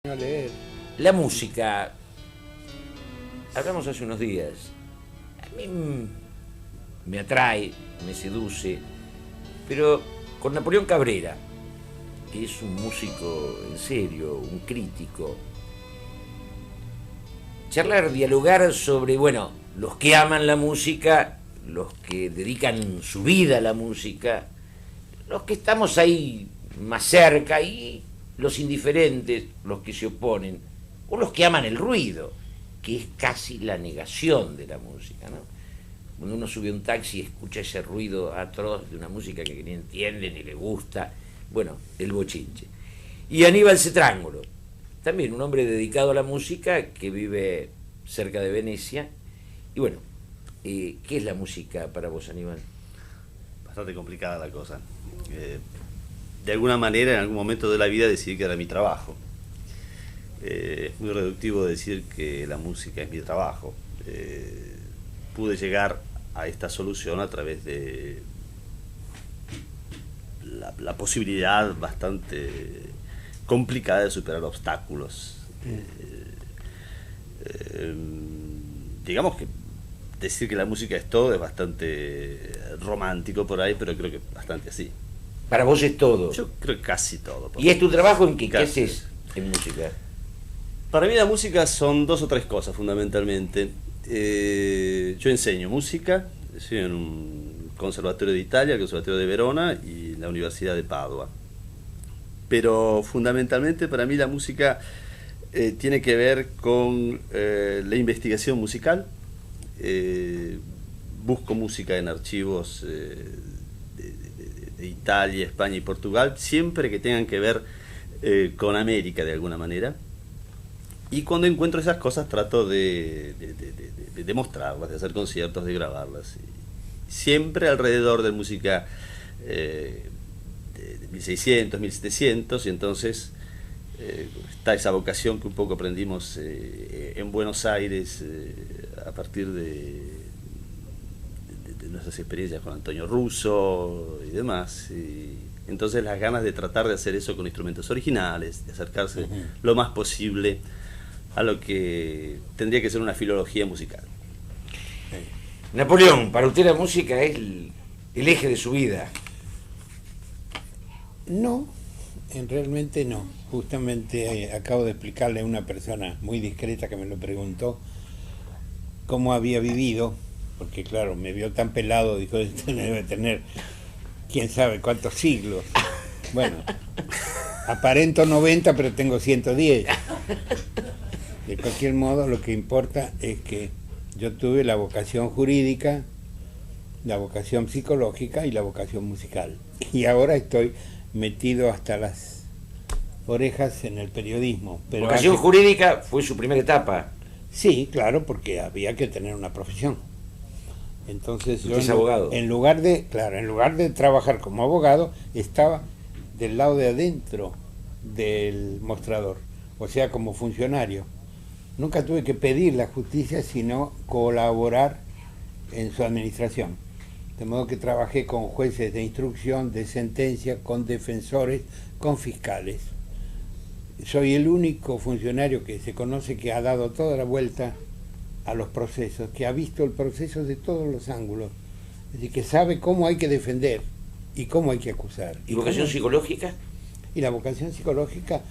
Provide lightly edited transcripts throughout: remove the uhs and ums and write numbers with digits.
A leer. La música, hablamos hace unos días, a mí me atrae, me seduce, pero con Napoleón Cabrera, que es un músico en serio, un crítico, charlar, dialogar sobre, bueno, los que aman la música, los que dedican su vida a la música, los que estamos ahí más cerca y los indiferentes, los que se oponen, o los que aman el ruido, que es casi la negación de la música, ¿no? Cuando uno sube a un taxi y escucha ese ruido atroz de una música que ni entiende ni le gusta, bueno, el bochinche. Y Aníbal Cetrangolo, también un hombre dedicado a la música que vive cerca de Venecia. Y bueno, ¿qué es la música para vos, Aníbal? Bastante complicada la cosa. De alguna manera, en algún momento de la vida decidí que era mi trabajo. Es muy reductivo decir que la música es mi trabajo. Pude llegar a esta solución a través de la posibilidad bastante complicada de superar obstáculos. Digamos que decir que la música es todo es bastante romántico por ahí, pero creo que bastante así. Para vos es todo. Yo creo que casi todo. ¿Y es tu trabajo en qué Casi. haces en música? Para mí la música son dos o tres cosas fundamentalmente. Yo enseño música, estoy en un conservatorio de Italia, el conservatorio de Verona y la Universidad de Padua. Pero fundamentalmente para mí la música tiene que ver con la investigación musical. Busco música en archivos de Italia, España y Portugal, siempre que tengan que ver con América de alguna manera. Y cuando encuentro esas cosas trato de mostrarlas, de hacer conciertos, de grabarlas. Y siempre alrededor de música de 1600, 1700, y entonces está esa vocación que un poco aprendimos en Buenos Aires a partir de nuestras experiencias con Antonio Russo y demás. Y entonces las ganas de tratar de hacer eso con instrumentos originales, de acercarse lo más posible a lo que tendría que ser una filología musical. Napoleón, para usted la música es el eje de su vida. No, realmente no. Justamente acabo de explicarle a una persona muy discreta que me lo preguntó cómo había vivido, porque claro, me vio tan pelado, dijo, debe tener quién sabe cuántos siglos. Bueno, aparento 90, pero tengo 110. De cualquier modo, lo que importa es que yo tuve la vocación jurídica, la vocación psicológica y la vocación musical. Y ahora estoy metido hasta las orejas en el periodismo. Pero Vocación jurídica fue su primera etapa. Sí, claro, porque había que tener una profesión. Entonces ¿Usted es abogado? en lugar de trabajar como abogado, estaba del lado de adentro del mostrador, o sea, como funcionario. Nunca tuve que pedir la justicia, sino colaborar en su administración. De modo que trabajé con jueces de instrucción, de sentencia, con defensores, con fiscales. Soy el único funcionario que se conoce que ha dado toda la vuelta a los procesos, que ha visto el proceso de todos los ángulos, es decir, que sabe cómo hay que defender y cómo hay que acusar. ¿Y vocación psicológica? Y la vocación psicológica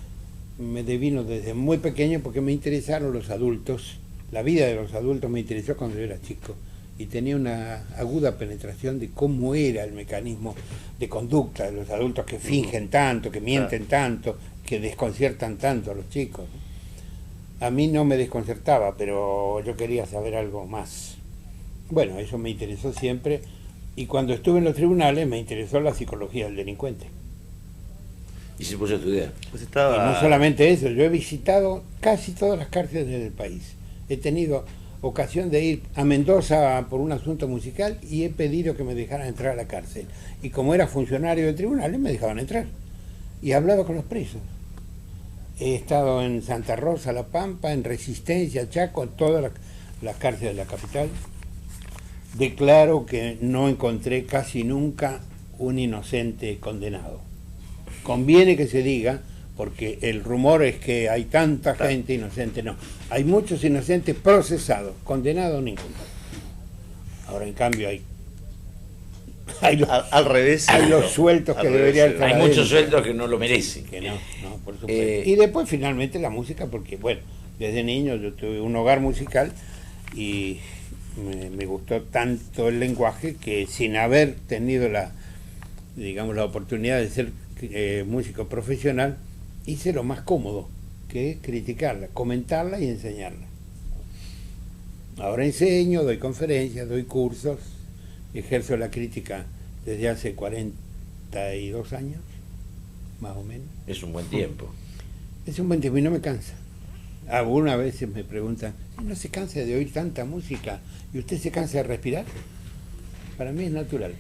me devino desde muy pequeño porque me interesaron los adultos, la vida de los adultos me interesó cuando yo era chico y tenía una aguda penetración de cómo era el mecanismo de conducta de los adultos que fingen tanto, que mienten tanto, que desconciertan tanto a los chicos. A mí no me desconcertaba, pero yo quería saber algo más. Bueno, eso me interesó siempre y cuando estuve en los tribunales me interesó la psicología del delincuente. Y se puso a estudiar. Pues Y estaba... no solamente eso, yo he visitado casi todas las cárceles del país. He tenido ocasión de ir a Mendoza por un asunto musical y he pedido que me dejaran entrar a la cárcel. Y como era funcionario de tribunales, me dejaban entrar. Y hablaba con los presos. He estado en Santa Rosa, La Pampa, en Resistencia, Chaco, en todas las cárceles de la capital. Declaro que no encontré casi nunca un inocente condenado. Conviene que se diga, porque el rumor es que hay tanta gente inocente. No, hay muchos inocentes procesados, condenados ninguno. Ahora en cambio hay los, Al revés. hay los sueltos Al que revés, deberían sí. estar Hay adentro. muchos sueldos que no lo merecen. Que no, por supuesto. Eh, Y después finalmente la música, porque bueno, desde niño yo tuve un hogar musical y me gustó tanto el lenguaje que sin haber tenido digamos, la oportunidad de ser músico profesional, hice lo más cómodo, que es criticarla, comentarla y enseñarla. Ahora enseño, doy conferencias, doy cursos, ejerzo la crítica desde hace 42 años, más o menos. Es un buen tiempo. Es un buen tiempo y no me cansa. Algunas veces me preguntan, ¿no se cansa de oír tanta música y usted se cansa de respirar? Para mí es natural.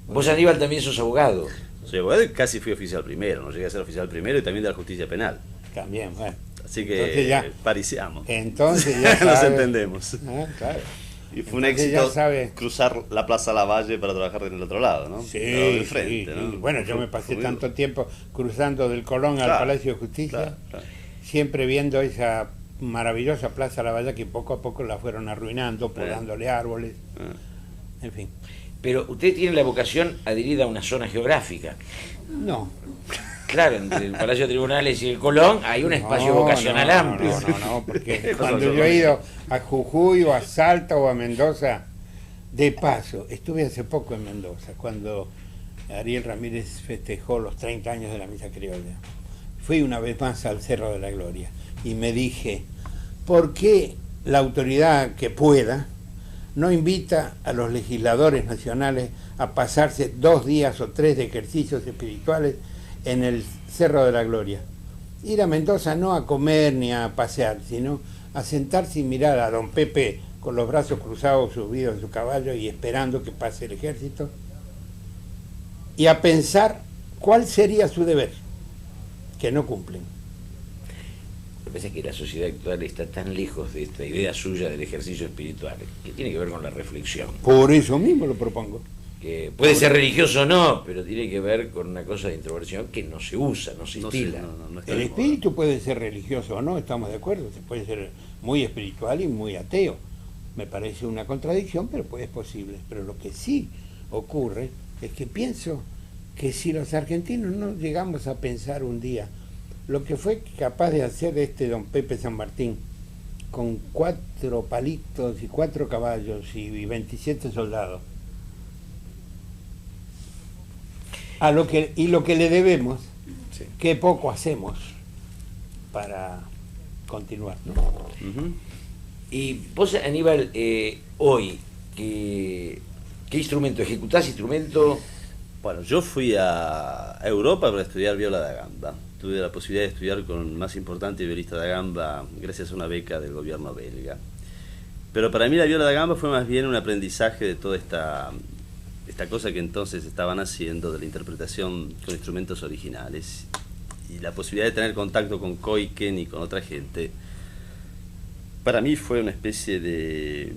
Vos, Aníbal, también sos abogado. Soy abogado y casi fui oficial primero, no llegué a ser oficial primero y también de la justicia penal. También, bueno. Así que Entonces ya- pariciamos. Entonces ya Nos sabe- entendemos. Ah, claro. Y fue un Entonces ya éxito sabe. cruzar la Plaza Lavalle para trabajar en el otro lado, ¿no? Sí, Del lado del frente, sí, ¿no? sí. Bueno, yo Fue- me pasé fue muy tanto duro. tiempo cruzando del Colón al Claro, Palacio de Justicia, claro, claro. siempre viendo esa maravillosa Plaza Lavalle que poco a poco la fueron arruinando, podándole árboles, Ah. en fin. Pero usted tiene la vocación adherida a una zona geográfica. No. Claro, entre el Palacio de Tribunales y el Colón hay un espacio vocacional no, amplio. No, porque Eso cuando no yo he lo ido a Jujuy o a Salta o a Mendoza, de paso, estuve hace poco en Mendoza, cuando Ariel Ramírez festejó los 30 años de la Misa Criolla. Fui una vez más al Cerro de la Gloria y me dije, ¿por qué la autoridad que pueda no invita a los legisladores nacionales a pasarse 2 días o 3 de ejercicios espirituales en el Cerro de la Gloria? Ir a Mendoza no a comer ni a pasear, sino a sentarse y mirar a don Pepe con los brazos cruzados subidos en su caballo y esperando que pase el ejército, y a pensar cuál sería su deber, que no cumplen. Me parece que la sociedad actual está tan lejos de esta idea suya del ejercicio espiritual, que tiene que ver con la reflexión. Por eso mismo lo propongo. Que puede ser religioso o no, pero tiene que ver con una cosa de introversión que no se usa, no se No sé, estila. no está El de espíritu puede ser religioso o no, estamos de acuerdo, se puede ser muy espiritual y muy ateo. Me parece una contradicción, pero pues es posible. Pero lo que sí ocurre es que pienso que si los argentinos no llegamos a pensar un día lo que fue capaz de hacer este don Pepe San Martín con 4 palitos y 4 caballos y 27 soldados, lo que le debemos, Sí. que poco hacemos para continuar, ¿no? Ujú. Y vos, Aníbal, hoy, ¿qué instrumento ejecutás? ¿Instrumento? Bueno, yo fui a Europa para estudiar viola da gamba. Tuve la posibilidad de estudiar con el más importante violista da gamba gracias a una beca del gobierno belga. Pero para mí la viola da gamba fue más bien un aprendizaje de toda esta cosa que entonces estaban haciendo de la interpretación con instrumentos originales y la posibilidad de tener contacto con Koiken y con otra gente. Para mí fue una especie de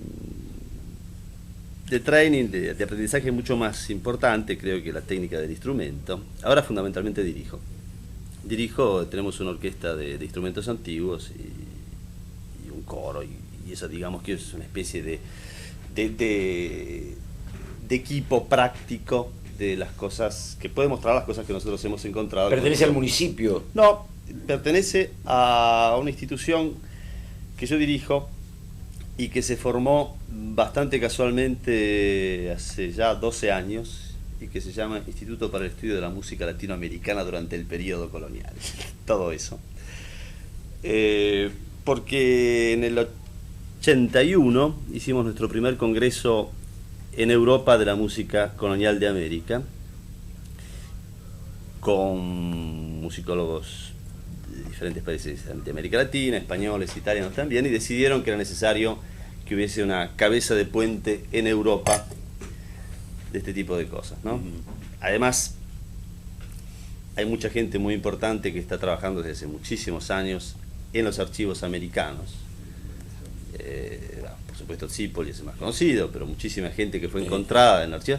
training, de aprendizaje mucho más importante, creo, que la técnica del instrumento. Ahora fundamentalmente dirijo, tenemos una orquesta de instrumentos antiguos y un coro, y eso digamos que es una especie de equipo práctico de las cosas, que puede mostrar las cosas que nosotros hemos encontrado. ¿Pertenece al municipio? No, pertenece a una institución que yo dirijo y que se formó bastante casualmente hace ya 12 años y que se llama Instituto para el Estudio de la Música Latinoamericana durante el periodo colonial. Todo eso. Porque en el 81 hicimos nuestro primer congreso en Europa de la música colonial de América, con musicólogos de diferentes países de América Latina, españoles, italianos también, y decidieron que era necesario que hubiese una cabeza de puente en Europa de este tipo de cosas, ¿no? Además, hay mucha gente muy importante que está trabajando desde hace muchísimos años en los archivos americanos. Por supuesto, Zipoli es el más conocido, pero muchísima gente que fue encontrada en el archivo.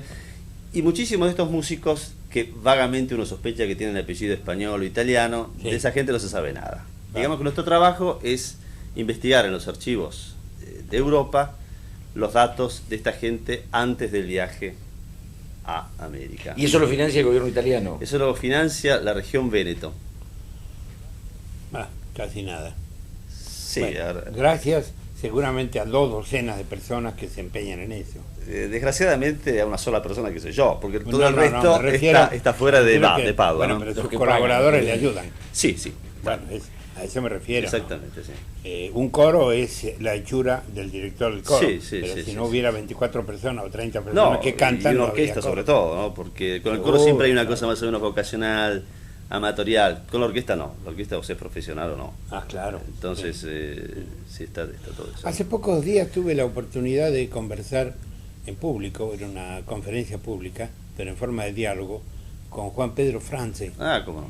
Y muchísimos de estos músicos que vagamente uno sospecha que tienen apellido español o italiano, Sí. de esa gente no se sabe nada. Claro. Digamos que nuestro trabajo es investigar en los archivos de Europa los datos de esta gente antes del viaje a América. Y eso lo financia el gobierno italiano. Eso lo financia la región Véneto. Casi nada. Sí, Bueno, ahora, gracias seguramente a 2 docenas de personas que se empeñan en eso. desgraciadamente a una sola persona que soy yo, porque todo No, el no, resto me refiero- está fuera de, creo que- de Padua, Bueno, ¿no? pero Los sus que colaboradores pagan. le ayudan. Sí, sí. Bueno, a eso me refiero. ¿no? Exactamente, sí. Un coro es la hechura del director del coro. Sí, sí, pero sí, si sí, no sí. hubiera 24 personas o 30 personas No, que cantan, y una no habría orquesta coro. sobre todo, ¿no? Porque con el coro Seguro, siempre hay una claro. cosa más o menos vocacional, amatorial. Con la orquesta no. La orquesta o es profesional o no. Ah, claro. Entonces, Sí. sí está todo eso. Hace pocos días tuve la oportunidad de conversar en público, era una conferencia pública, pero en forma de diálogo, con Juan Pedro France. Ah, cómo no.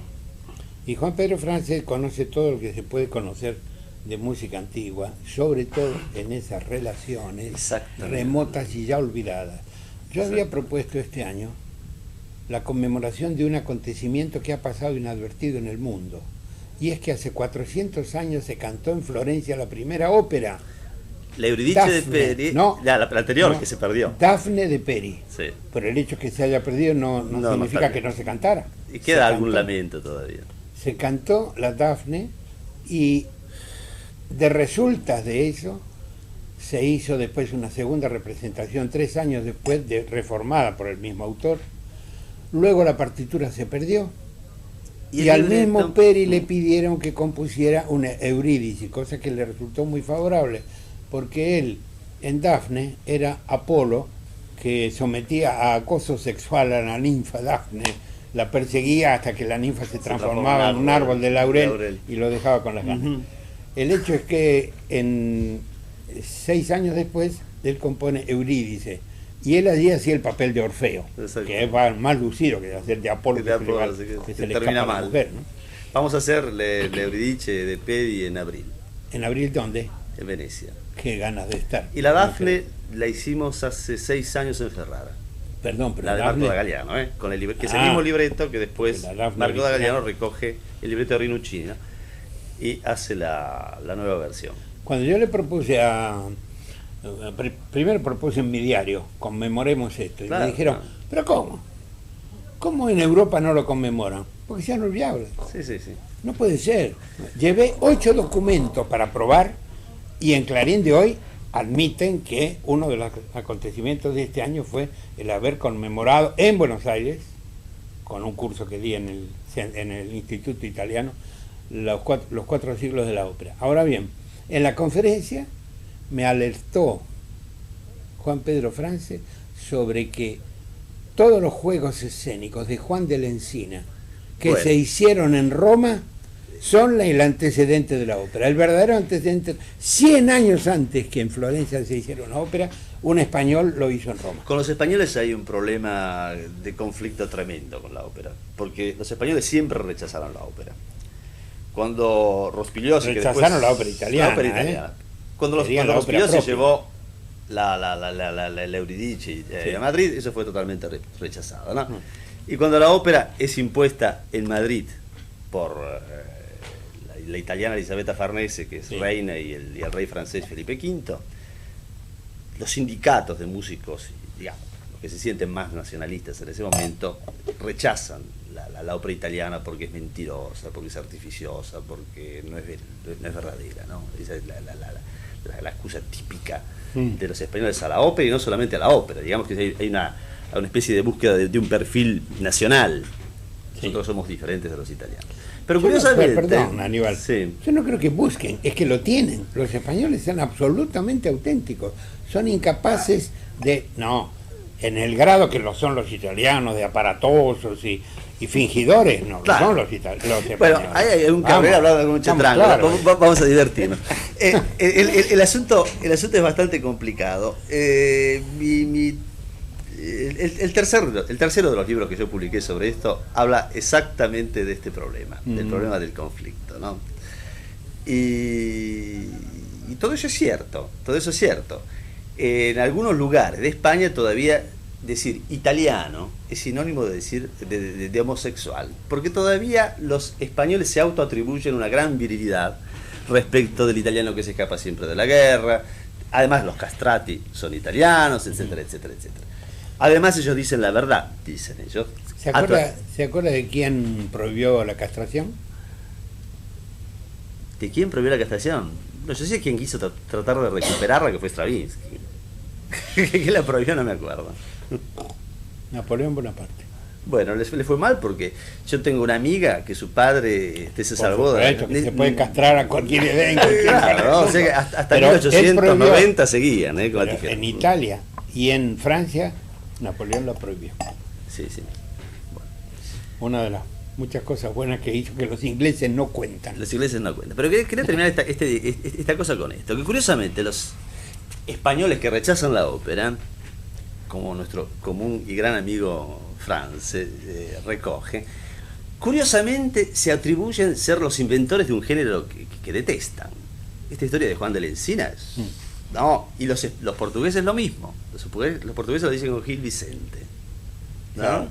Y Juan Pedro France conoce todo lo que se puede conocer de música antigua, sobre todo en esas relaciones Exactamente. remotas y ya olvidadas. Yo había propuesto este año la conmemoración de un acontecimiento que ha pasado inadvertido en el mundo. Y es que hace 400 años se cantó en Florencia la primera ópera, La Euridice de Dafne, Peri, no, la anterior no, que se perdió. Dafne de Peri. Sí. Por el hecho que se haya perdido no No, no significa está que bien. no se cantara. Y queda Se algún cantó. lamento todavía. Se cantó la Dafne y de resultas de eso se hizo después una segunda representación 3 años después, reformada por el mismo autor. Luego la partitura se perdió y el al libreto? mismo Peri le pidieron que compusiera una Eurídice, cosa que le resultó muy favorable, porque él en Dafne era Apolo, que sometía a acoso sexual a la ninfa Dafne, la perseguía hasta que la ninfa se transformaba en un árbol de laurel y lo dejaba con las ganas. Ujú. El hecho es que 6 años después él compone Eurídice y él allí hacía el papel de Orfeo, Exacto. que es más lucido que hacer de Apolo, De Apolo, que, así que se le termina escapa a la mal. mujer, ¿no? Vamos a hacer la Euridice de Peri en abril, En abril, ¿dónde? en Venecia. Qué ganas de estar. Y la Dafne la hicimos hace 6 años en Ferrara. Perdón, pero La de Dafne- Marco da Galliano, ¿eh? Con el que es el Ah. mismo libreto que después La Dafne Marco da original. Galliano recoge el libreto de Rinuccini, ¿no? Y hace la nueva versión. Cuando yo le propuse primero propuse en mi diario, conmemoremos esto, y Claro, me dijeron, claro. ¿pero cómo? ¿Cómo en Europa no lo conmemoran? Porque se han olvidado. Sí, sí, sí. No puede ser. Llevé 8 documentos para probar y en Clarín de hoy admiten que uno de los acontecimientos de este año fue el haber conmemorado en Buenos Aires, con un curso que di en el Instituto Italiano, los 4 siglos de la ópera. Ahora bien, en la conferencia me alertó Juan Pedro France sobre que todos los juegos escénicos de Juan de la Encina que Bueno. se hicieron en Roma son el antecedente de la ópera. El verdadero antecedente, 100 años antes que en Florencia se hiciera una ópera, un español lo hizo en Roma. Con los españoles hay un problema de conflicto tremendo con la ópera, porque los españoles siempre rechazaron la ópera. Cuando Rospigliosi, que después- Rechazaron la ópera italiana, la ópera italiana. Cuando, Querían la ópera Rospigliosi propia. llevó la Euridice Sí. a Madrid, eso fue totalmente rechazado, ¿no? Y cuando la ópera es impuesta en Madrid por la italiana Elisabetta Farnese, que es Sí. reina, y el rey francés Felipe V, los sindicatos de músicos, digamos, los que se sienten más nacionalistas en ese momento, rechazan la ópera italiana porque es mentirosa, porque es artificiosa, porque no es verdadera, ¿no? Esa es la excusa típica de los españoles a la ópera, y no solamente a la ópera, digamos que hay una especie de búsqueda de un perfil nacional. Sí. Nosotros somos diferentes de los italianos. Pero Yo no- curiosamente... perdón, Aníbal. Sí. Yo no creo que busquen, es que lo tienen. Los españoles son absolutamente auténticos. Son incapaces de... No, en el grado que lo son los italianos, de aparatosos y fingidores, no, Claro. son los españoles. Bueno, hay un Cabrera hablando de un estamos chetrango. claros. Vamos a divertirnos. El asunto es bastante complicado. El tercero de los libros que yo publiqué sobre esto habla exactamente de este problema, del problema del conflicto, ¿no? Y todo eso es cierto, todo eso es cierto. En algunos lugares de España todavía decir italiano es sinónimo de decir de homosexual, porque todavía los españoles se autoatribuyen una gran virilidad respecto del italiano que se escapa siempre de la guerra. Además los castrati son italianos, etcétera, etcétera, etcétera. Además ellos dicen la verdad, dicen ellos. ¿Se acuerda de quién prohibió la castración? ¿De quién prohibió la castración? No, yo sé quién quiso tratar de recuperarla, que fue Stravinsky. ¿Qué la prohibió? No me acuerdo. Napoleón Bonaparte. Bueno, le fue mal porque yo tengo una amiga que su padre se salvó de... que se puede castrar a cualquier edad en cualquier claro, ¿no? O sea que hasta 1890 seguían con la tijera. En Italia y en Francia, Napoleón la prohibió. Sí, sí. Bueno. Una de las muchas cosas buenas que hizo que los ingleses no cuentan. Los ingleses no cuentan. Pero quería terminar esta cosa con esto. Que curiosamente los españoles que rechazan la ópera, como nuestro común y gran amigo Franz recoge, curiosamente se atribuyen ser los inventores de un género que detestan. Esta historia de Juan de la Encina es... No, y los portugueses lo mismo. Los portugueses lo dicen con Gil Vicente, ¿no? Claro.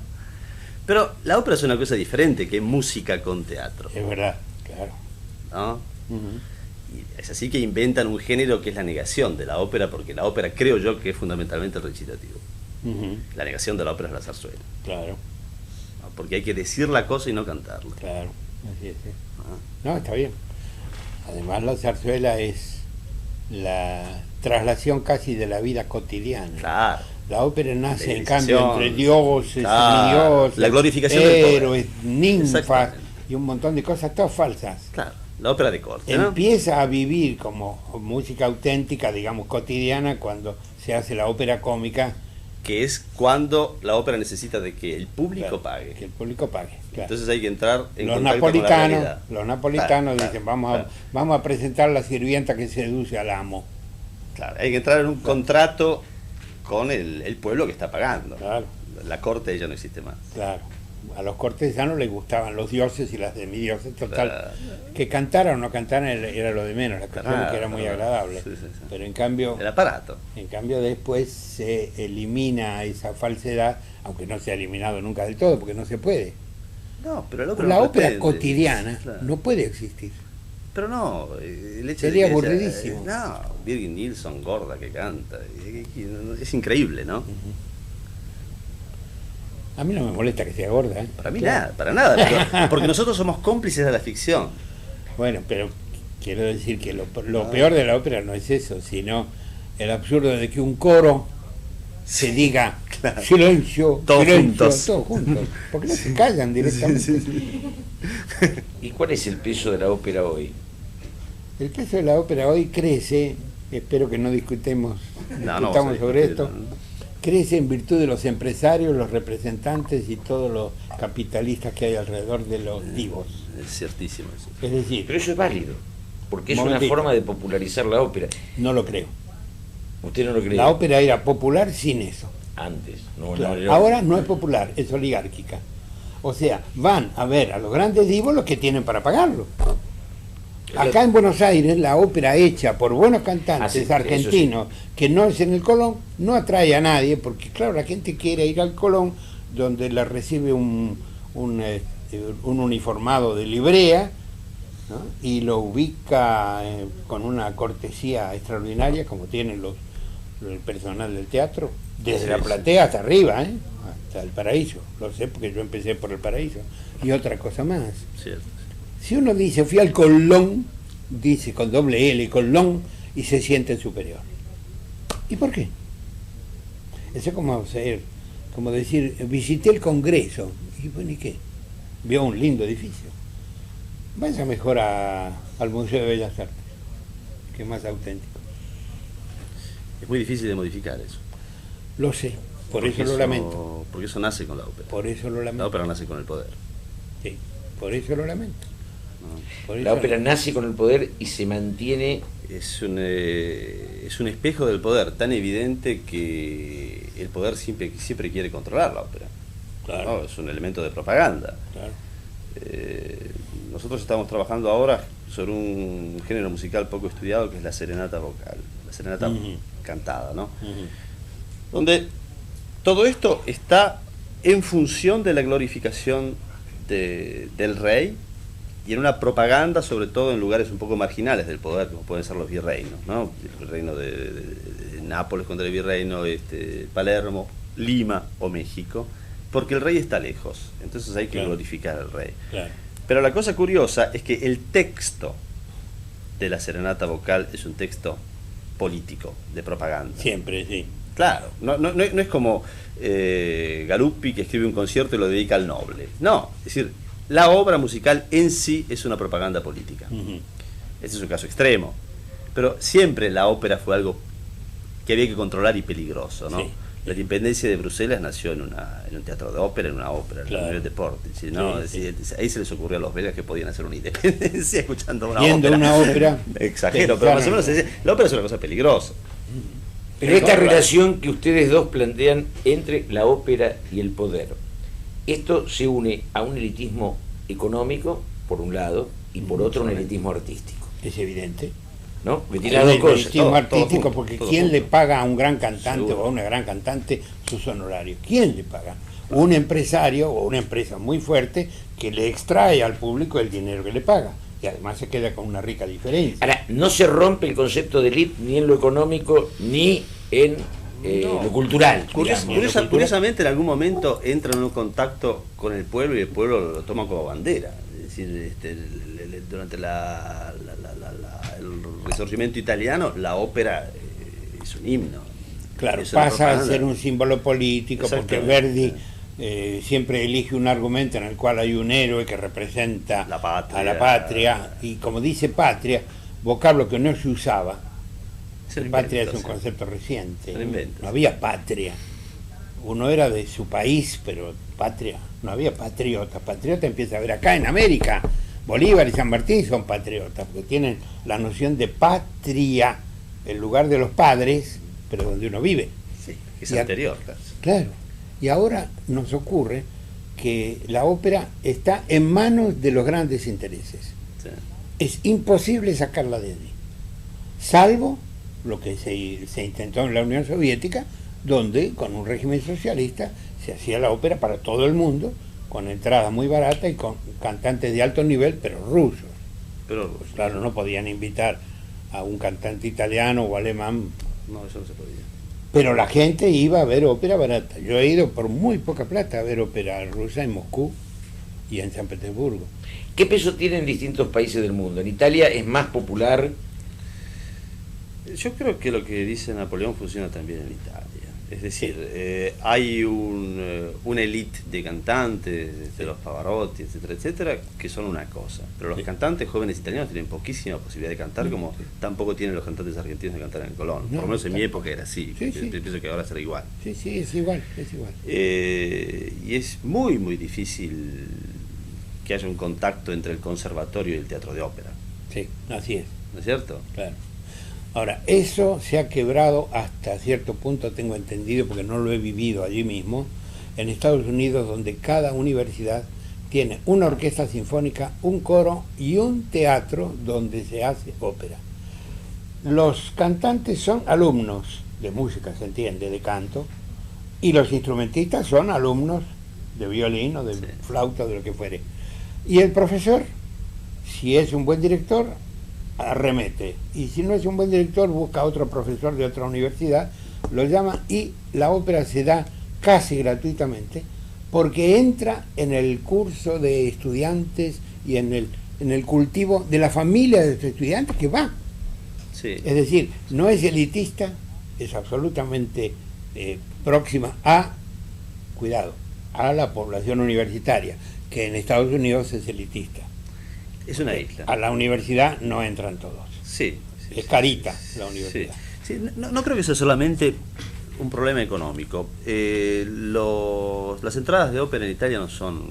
Pero la ópera es una cosa diferente que música con teatro. Es verdad, claro. ¿No? Y es así que inventan un género que es la negación de la ópera, porque la ópera creo yo que es fundamentalmente el recitativo. La negación de la ópera es la zarzuela. Claro. ¿No? Porque hay que decir la cosa y no cantarla. Claro, así es. No, está bien. Además la zarzuela es la traslación casi de la vida cotidiana. Claro. La ópera nace en cambio entre dioses, claro, semidioses, la glorificación héroes, ninfas y un montón de cosas todas falsas. Claro, la ópera de corte, ¿no? Empieza a vivir como música auténtica, digamos cotidiana, cuando se hace la ópera cómica. Que es cuando la ópera necesita de que el público pague. Que el público pague. Claro. Entonces hay que entrar en los contacto napolitanos, con la realidad. Los napolitanos claro, dicen, vamos a presentar la sirvienta que seduce al amo. Claro, hay que entrar en un contrato con el pueblo que está pagando. Claro. La corte ya no existe más. Claro. A los cortesanos les gustaban los dioses y las semidioses, total. Claro. Que cantaran o no cantaran era lo de menos, la cuestión es que era muy agradable. Sí, sí, sí. Pero en cambio... El aparato. En cambio después se elimina esa falsedad, aunque no se ha eliminado nunca del todo, porque no se puede. No, pero la ópera, la no ópera pretende. cotidiana Claro. no puede existir. Pero no, el hecho Sería de que aburridísimo. no, Birgit Nilsson gorda que canta, es increíble, ¿no? A mí no me molesta que sea gorda, ¿eh? Para mí Claro. nada, para nada, porque nosotros somos cómplices de la ficción. Bueno, pero quiero decir que lo peor de la ópera no es eso, sino el absurdo de que un coro se diga Claro. silencio, Todos silencio, juntos. todos juntos, porque no se callan directamente. Sí. ¿Y cuál es el peso de la ópera hoy? El peso de la ópera hoy crece, espero que no discutamos vamos a sobre discutir, esto, ¿no? crece en virtud de los empresarios, los representantes y todos los capitalistas que hay alrededor de los divos. Es ciertísimo eso. Es decir, Pero eso es válido, porque es Momentito. una forma de popularizar la ópera. no lo creo. Usted no lo cree. La ópera era popular sin eso. Antes. No, Claro. no, Ahora no es popular, es oligárquica. O sea, van a ver a los grandes divos los que tienen para pagarlo. Acá en Buenos Aires, la ópera hecha por buenos cantantes sí, argentinos, que no es en el Colón, no atrae a nadie, porque claro, la gente quiere ir al Colón, donde la recibe un uniformado de librea, ¿no? Y lo ubica con una cortesía extraordinaria, como tienen el personal del teatro, desde la platea hasta arriba, hasta el Paraíso. Lo sé porque yo empecé por el Paraíso. Y otra cosa más. Cierto. Si uno dice fui al Colón, dice con doble L, Colón, y se siente superior. ¿Y por qué? Eso es como decir, visité el Congreso. Y bueno, ¿y qué? Vio un lindo edificio. Vaya mejor al Museo de Bellas Artes, que es más auténtico. Es muy difícil de modificar eso. Lo sé, por eso lo lamento. Porque eso nace con la ópera. Por eso lo La lamento. ópera nace con el poder. Sí, por eso lo lamento. ¿No? Por eso La ópera nace con el poder y se mantiene. Es un espejo del poder tan evidente que el poder siempre quiere controlar la ópera. Claro. ¿No? Es un elemento de propaganda. Claro. Nosotros estamos trabajando ahora sobre un género musical poco estudiado que es la serenata vocal, la serenata cantada, ¿no? Donde todo esto está en función de la glorificación del rey y en una propaganda, sobre todo en lugares un poco marginales del poder, como pueden ser los virreinos, ¿no? El reino de Nápoles contra el virreino, Palermo, Lima o México, porque el rey está lejos, entonces hay que glorificar al rey. Claro. Pero la cosa curiosa es que el texto de la serenata vocal es un texto político, de propaganda. Siempre, sí. Claro, no es como Galuppi, que escribe un concierto y lo dedica al noble. No, es decir, la obra musical en sí es una propaganda política. Este es un caso extremo, pero siempre la ópera fue algo que había que controlar y peligroso, ¿no? Sí. La independencia de Bruselas nació en un teatro de ópera, en una ópera, en el deporte. ¿No? Ahí se les ocurrió a los belgas que podían hacer una independencia escuchando una Viendo ópera. Una ópera. Exagero, pero más o menos la ópera es una cosa peligrosa. Pero esta relación que ustedes dos plantean entre la ópera y el poder, esto se une a un elitismo económico, por un lado, y por otro un elitismo artístico. Es evidente. ¿No? Me tiene las dos cosas. Elitismo artístico, todo porque todo ¿quién junto. le paga a un gran cantante Seguro. o a una gran cantante sus honorarios? ¿Quién le paga? Un empresario o una empresa muy fuerte que le extrae al público el dinero que le paga. Y además se queda con una rica diferencia. Ahora, no se rompe el concepto de élite ni en lo económico ni en No. lo cultural. Curiosamente, en algún momento entran en un contacto con el pueblo y el pueblo lo toma como bandera. Es decir, durante el Risorgimento italiano, la ópera es un himno. Claro, Es una pasa a propaganda. ser un símbolo político, porque Exactamente. Verdi siempre elige un argumento en el cual hay un héroe que representa La patria. a la patria, y como dice patria, vocablo que no se usaba. Se lo Patria es inventa, un sí. concepto reciente. Se lo inventa, No sí. había patria. Uno era de su país, pero patria, no había patriota. Patriota empieza a ver acá en América. Bolívar y San Martín son patriotas, porque tienen la noción de patria, el lugar de los padres, pero donde uno vive. Sí, es Y anterior. Claro. Y ahora nos ocurre que la ópera está en manos de los grandes intereses. Sí. Es imposible sacarla de allí, salvo lo que se intentó en la Unión Soviética, donde con un régimen socialista se hacía la ópera para todo el mundo, con entrada muy barata y con cantantes de alto nivel, pero rusos. Pero Pues claro, no podían invitar a un cantante italiano o alemán, no, eso no se podía. pero la gente iba a ver ópera barata. Yo he ido por muy poca plata a ver ópera rusa en Moscú y en San Petersburgo. ¿Qué peso tiene en distintos países del mundo? En Italia es más popular. Yo creo que lo que dice Napoleón funciona también en Italia. Es decir, hay una élite de cantantes, de los Pavarotti, etcétera, etcétera, que son una cosa. Pero los cantantes jóvenes italianos tienen poquísima posibilidad de cantar, como tampoco tienen los cantantes argentinos de cantar en el Colón. No, Por lo menos en mi tal época era así. Sí, sí. Pienso que ahora será igual. Sí, sí, es igual, es igual. Y es muy, muy difícil que haya un contacto entre el conservatorio y el teatro de ópera. Sí, así es, ¿No es cierto? claro. Ahora, eso se ha quebrado hasta cierto punto, tengo entendido, porque no lo he vivido allí mismo, en Estados Unidos, donde cada universidad tiene una orquesta sinfónica, un coro y un teatro donde se hace ópera. Los cantantes son alumnos de música, se entiende, de canto, y los instrumentistas son alumnos de violín o de Sí. flauta, de lo que fuere. Y el profesor, si es un buen director, arremete, y si no es un buen director, busca a otro profesor de otra universidad, lo llama, y la ópera se da casi gratuitamente, porque entra en el curso de estudiantes y en el cultivo de la familia de los estudiantes que va. Sí. Es decir, no es elitista, es absolutamente próxima a, cuidado, a la población universitaria, que en Estados Unidos es elitista. Es una isla. A la universidad no entran todos. Sí. sí, Es sí, carita sí, la universidad. Sí, no creo que sea solamente un problema económico. Las entradas de ópera en Italia no son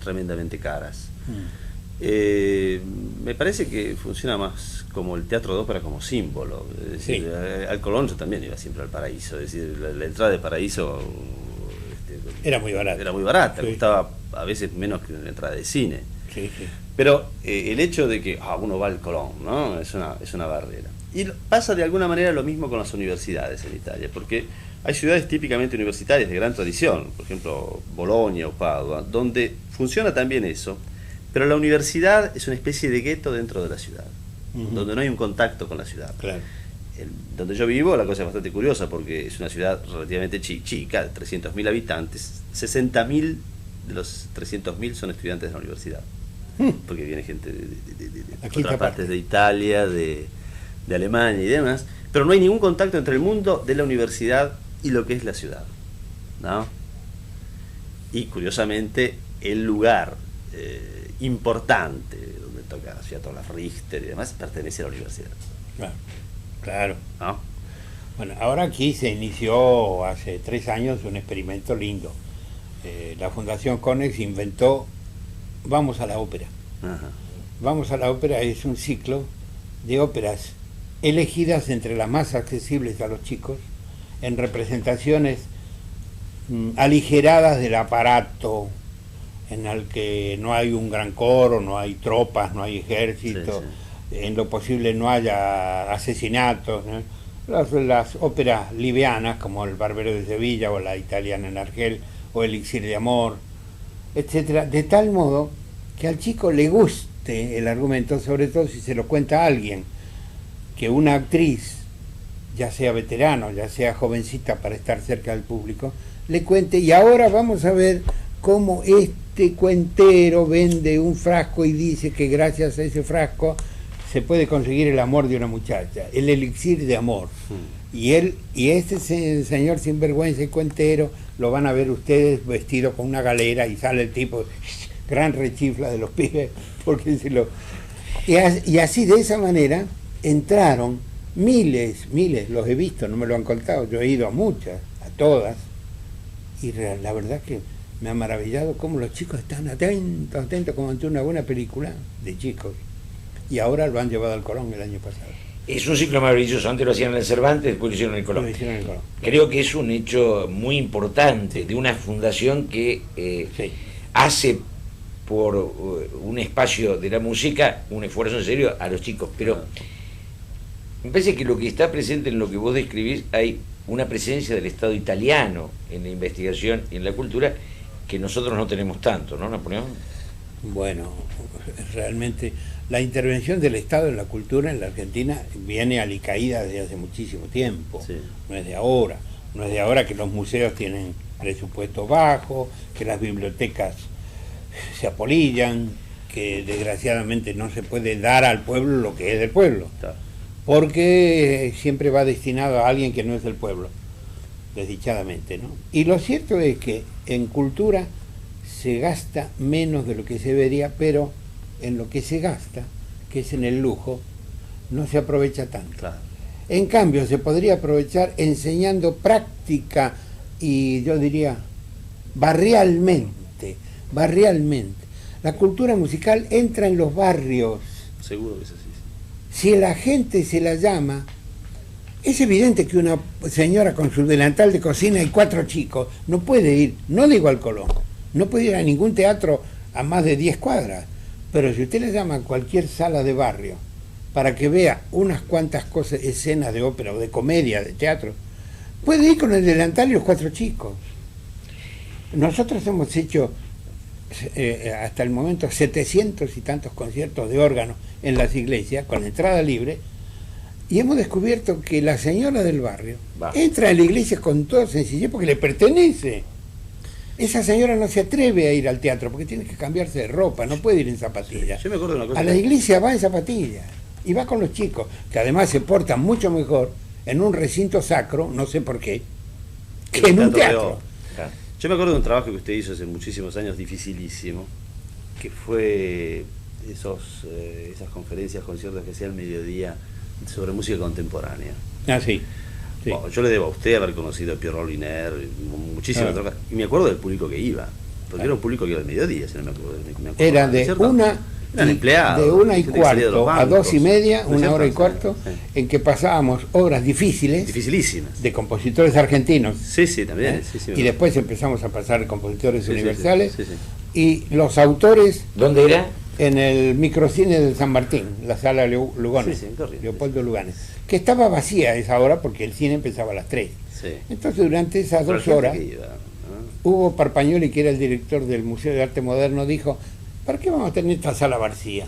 tremendamente caras. Me parece que funciona más como el teatro de ópera como símbolo. Es decir, Sí. al Colón yo también iba siempre al Paraíso. Es decir, la entrada de Paraíso Era muy barata. era muy barata, Sí. costaba a veces menos que una entrada de cine. Sí, sí. Pero el hecho de que uno va al Colón, ¿no? Es una barrera. Y pasa de alguna manera lo mismo con las universidades en Italia, porque hay ciudades típicamente universitarias de gran tradición, por ejemplo, Bolonia o Padua, donde funciona también eso, pero la universidad es una especie de gueto dentro de la ciudad, donde no hay un contacto con la ciudad. Claro. Donde yo vivo, la cosa es bastante curiosa, porque es una ciudad relativamente chica, 300.000 habitantes, 60.000 de los 300.000 son estudiantes de la universidad, porque viene gente de otras partes de Italia, de Alemania y demás, pero no hay ningún contacto entre el mundo de la universidad y lo que es la ciudad, ¿no? Y curiosamente el lugar importante donde toca Fiat Richter y demás pertenece a la universidad. Claro. ¿No? Bueno, ahora aquí se inició hace 3 años un experimento lindo. La Fundación Konex inventó Vamos a la Ópera. Ajá. Vamos a la Ópera es un ciclo de óperas elegidas entre las más accesibles a los chicos, en representaciones aligeradas del aparato, en el que no hay un gran coro, no hay tropas, no hay ejército, en lo posible no haya asesinatos, ¿no? Las óperas livianas, como El Barbero de Sevilla o La Italiana en Argel o Elixir de Amor, etcétera, de tal modo que al chico le guste el argumento, sobre todo si se lo cuenta a alguien, que una actriz, ya sea veterano, ya sea jovencita para estar cerca del público, le cuente, y ahora vamos a ver cómo este cuentero vende un frasco y dice que gracias a ese frasco se puede conseguir el amor de una muchacha, el elixir de amor. Y este señor sinvergüenza y cuentero, lo van a ver ustedes vestido con una galera y sale el tipo, gran rechifla de los pibes, porque y así de esa manera entraron miles, los he visto, no me lo han contado, yo he ido a muchas, a todas, y la verdad que me ha maravillado cómo los chicos están atentos como ante una buena película de chicos, y ahora lo han llevado al Colón el año pasado. Es un ciclo maravilloso, antes lo hacían en el Cervantes, después lo hicieron en el Colón. Creo que es un hecho muy importante de una fundación que hace por un espacio de la música un esfuerzo en serio a los chicos, pero me parece que lo que está presente en lo que vos describís, hay una presencia del Estado italiano en la investigación y en la cultura que nosotros no tenemos tanto, ¿no, Napoleón? Bueno, realmente la intervención del Estado en la cultura en la Argentina viene alicaída desde hace muchísimo tiempo, no es de ahora que los museos tienen presupuesto bajo, que las bibliotecas se apolillan, que desgraciadamente no se puede dar al pueblo lo que es del pueblo, porque siempre va destinado a alguien que no es del pueblo, desdichadamente, ¿no? Y lo cierto es que en cultura se gasta menos de lo que se debería, pero en lo que se gasta, que es en el lujo, no se aprovecha tanto. En cambio, se podría aprovechar enseñando práctica y yo diría barrialmente. La cultura musical entra en los barrios. Seguro que es así. Si la gente se la llama, es evidente que una señora con su delantal de cocina y 4 chicos no puede ir, no digo al Colón, no puede ir a ningún teatro a más de 10 cuadras, pero si usted le llama a cualquier sala de barrio para que vea unas cuantas cosas, escenas de ópera o de comedia, de teatro, puede ir con el delantal y los 4 chicos. Nosotros hemos hecho hasta el momento 700 y tantos conciertos de órgano en las iglesias con entrada libre, y hemos descubierto que la señora del barrio entra a la iglesia con toda sencillez porque le pertenece. Esa señora no se atreve a ir al teatro porque tiene que cambiarse de ropa, no puede ir en zapatillas. Yo me acuerdo de una cosa. A la iglesia va en zapatillas y va con los chicos, que además se portan mucho mejor en un recinto sacro, no sé por qué, que en un teatro. Yo me acuerdo de un trabajo que usted hizo hace muchísimos años, dificilísimo, que fue esas conferencias, conciertos que hacía al mediodía sobre música contemporánea. Sí. Bueno, yo le debo a usted haber conocido a Pierre Rolliner, muchísimas otras cosas, y me acuerdo del público que iba, porque era un público que iba al mediodía, si no me acuerdo. Era de empleados, de 1:15 a 2:30, 1 hora y cuarto, en que pasábamos obras dificilísimas de compositores argentinos. También. Y después empezamos a pasar compositores universales. Y los autores... ¿Dónde era? En el microcine de San Martín, la sala Lugones, Sí, sí, en Corrientes. Leopoldo Lugones, que estaba vacía a esa hora porque el cine empezaba a las 3. Sí. Entonces durante esas Pero 2 gente horas, que iba, ¿no? Hugo Parpagnoli, que era el director del Museo de Arte Moderno, dijo, ¿para qué vamos a tener esta sala vacía?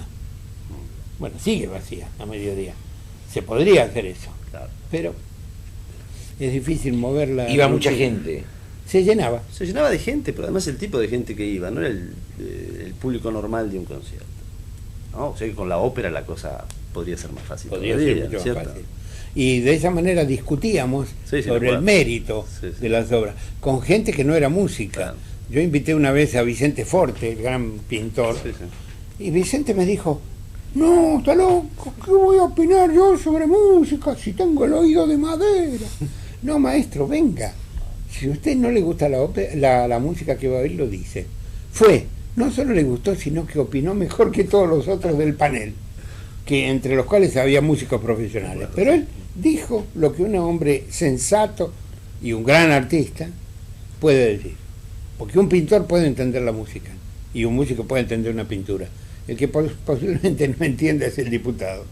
Bueno, sigue vacía a mediodía. Se podría hacer eso, Claro. pero es difícil moverla. Iba mucha gente. Se llenaba. Se llenaba de gente, pero además el tipo de gente que iba, no era el público normal de un concierto. ¿No? O sea que con la ópera la cosa podría ser más fácil. Podría todavía, ser mucho más ¿cierto? fácil. Y de esa manera discutíamos Sí, sí, sobre recuerdo. el mérito Sí, sí. de las obras, con gente que no era música. Claro. Yo invité una vez a Vicente Forte, el gran pintor, Sí, sí. y Vicente me dijo, no, está loco, ¿qué voy a opinar yo sobre música si tengo el oído de madera? No, maestro, venga. Si a usted no le gusta la música que va a oír, lo dice. No solo le gustó, sino que opinó mejor que todos los otros del panel, que entre los cuales había músicos profesionales. Pero él dijo lo que un hombre sensato y un gran artista puede decir. Porque un pintor puede entender la música y un músico puede entender una pintura. El que posiblemente no entienda es el diputado.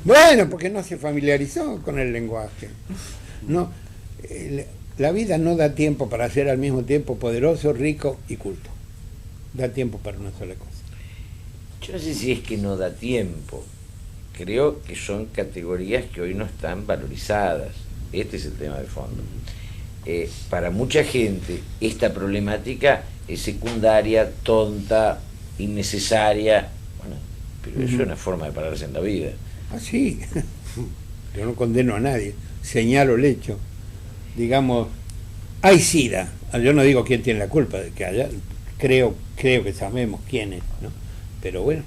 Bueno, Porque no se familiarizó con el lenguaje. No, la vida no da tiempo para ser al mismo tiempo poderoso, rico y culto. Da tiempo para una sola cosa. Yo no sé si es que no da tiempo. Creo que son categorías que hoy no están valorizadas. Este es el tema de fondo. Para mucha gente esta problemática es secundaria, tonta, innecesaria. Bueno, pero eso es una forma de pararse en la vida. Ah, sí. Yo no condeno a nadie, señalo el hecho. Digamos, hay SIDA. Yo no digo quién tiene la culpa de que haya, creo que sabemos quién es, ¿no? Pero bueno,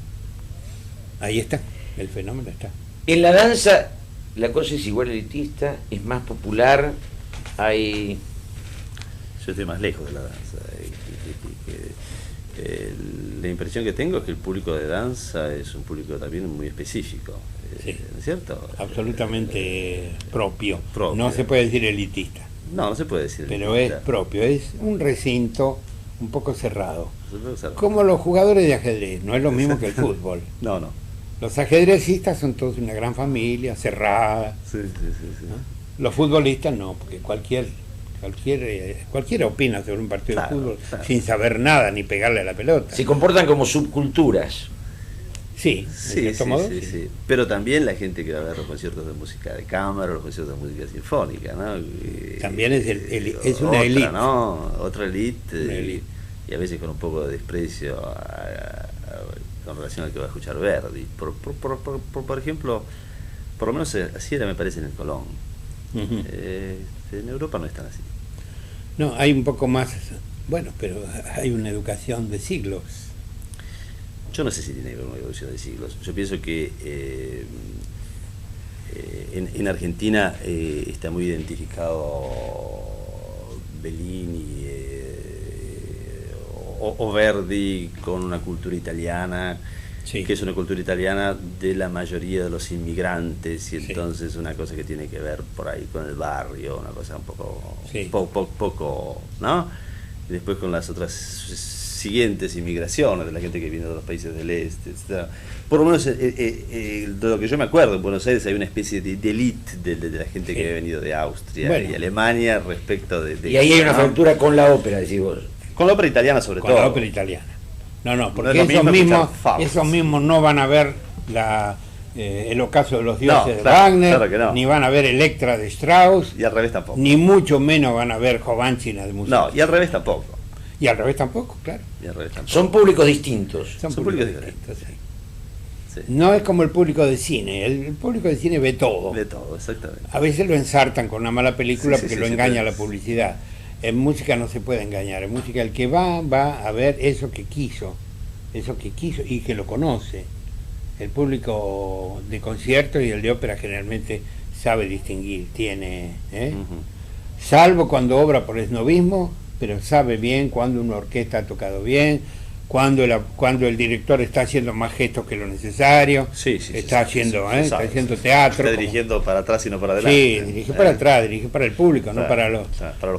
ahí está, el fenómeno está. En la danza la cosa es igual elitista, es más popular, hay... yo estoy más lejos de la danza. La impresión que tengo es que el público de danza es un público también muy específico, Sí. ¿no es cierto? Absolutamente propio. Propio. No se puede decir elitista, No se puede decir. pero es claro. propio, es un recinto un poco cerrado. Se puede usar. Como los jugadores de ajedrez, no es lo mismo que el fútbol. No, no. Los ajedrecistas son todos una gran familia, cerrada. Sí, sí, sí, sí. Los futbolistas no, porque cualquiera opina sobre un partido Claro, de fútbol claro. sin saber nada ni pegarle a la pelota. se comportan como subculturas. Sí, de Sí, cierto sí, modo, sí, sí. sí. Pero también la gente que va a ver los conciertos de música de cámara, los conciertos de música sinfónica, ¿no? También es es una otra, élite. ¿no? Otra élite. Una élite. Y a veces con un poco de desprecio con relación al que va a escuchar Verdi. Por ejemplo, por lo menos así era, me parece, en el Colón. Ujú. En Europa no es tan así. No, hay un poco más, bueno, pero hay una educación de siglos. Yo no sé si tiene que ver con una evolución de siglos. Yo pienso que en Argentina está muy identificado Bellini o Verdi con una cultura italiana, Sí. que es una cultura italiana de la mayoría de los inmigrantes, y Sí. entonces una cosa que tiene que ver por ahí con el barrio, una cosa un poco, Sí. poco, ¿no? Y después con las otras siguientes inmigraciones de la gente que viene de los países del este, etc. Por lo menos de lo que yo me acuerdo, en Buenos Aires hay una especie de elite de la gente Sí. que ha venido de Austria Bueno. y Alemania respecto de Y ahí hay una ¿no? fractura con la ópera, decís vos. Con la ópera italiana sobre Con todo. la ópera italiana. No, No porque es lo esos mismo mismos, escuchar Faust. esos mismos no van a ver el ocaso de los dioses No, de claro, Wagner, claro que no. ni van a ver Electra de Strauss, Y al revés tampoco. ni mucho menos van a ver Jovanchina de música. No, y al revés tampoco. Y al revés tampoco, claro. Y al revés tampoco. Son públicos distintos. Son Son públicos públicos distintos, sí. Sí. No es como el público de cine. El público de cine ve todo. De todo, exactamente. A veces lo ensartan con una mala película Sí, sí, porque sí, lo sí, engaña pero- la publicidad. En música no se puede engañar. En música el que va a ver eso que quiso y que lo conoce. El público de concierto y el de ópera generalmente sabe distinguir, tiene, Ujú. salvo cuando obra por esnovismo, pero sabe bien cuando una orquesta ha tocado bien, cuando el director está haciendo más gestos que lo necesario, está haciendo teatro. Está dirigiendo para atrás y no para adelante. Sí, dirige para atrás, dirige para el público, no para los...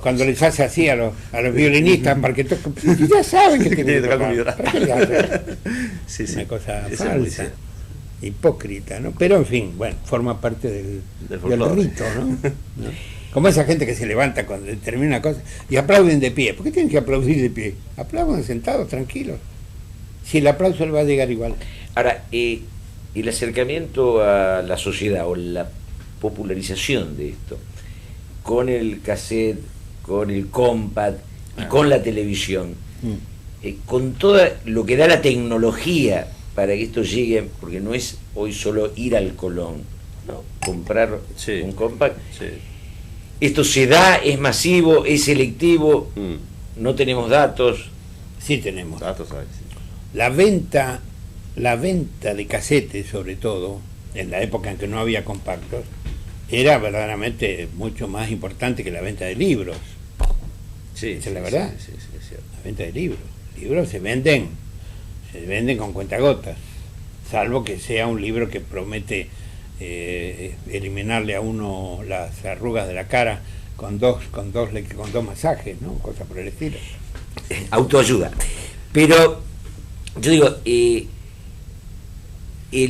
Cuando les hace así a los violinistas, para que toquen, ya saben que tienen que tocar. ¿Para qué le hacen? Una cosa falsa, hipócrita, ¿no? Pero en fin, bueno, forma parte del rito, ¿no? Como esa gente que se levanta cuando termina una cosa y aplauden de pie. ¿Por qué tienen que aplaudir de pie? Aplaudan sentados, tranquilos. Si el aplauso le va a llegar igual. Ahora, el acercamiento a la sociedad o la popularización de esto, con el cassette, con el compact y con la televisión, con todo lo que da la tecnología para que esto llegue, porque no es hoy solo ir al Colón, ¿no? Comprar un compact. Sí. Esto se da, es masivo, es selectivo, no tenemos datos. Sí tenemos. Datos, sí. La venta de casetes, sobre todo, en la época en que no había compactos, era verdaderamente mucho más importante que la venta de libros. Sí, esa es la verdad. Sí, es cierto. La venta de libros. Libros se venden con cuentagotas, salvo que sea un libro que promete eliminarle a uno las arrugas de la cara con dos masajes, ¿no? Cosas por el estilo. Autoayuda. Pero yo digo, el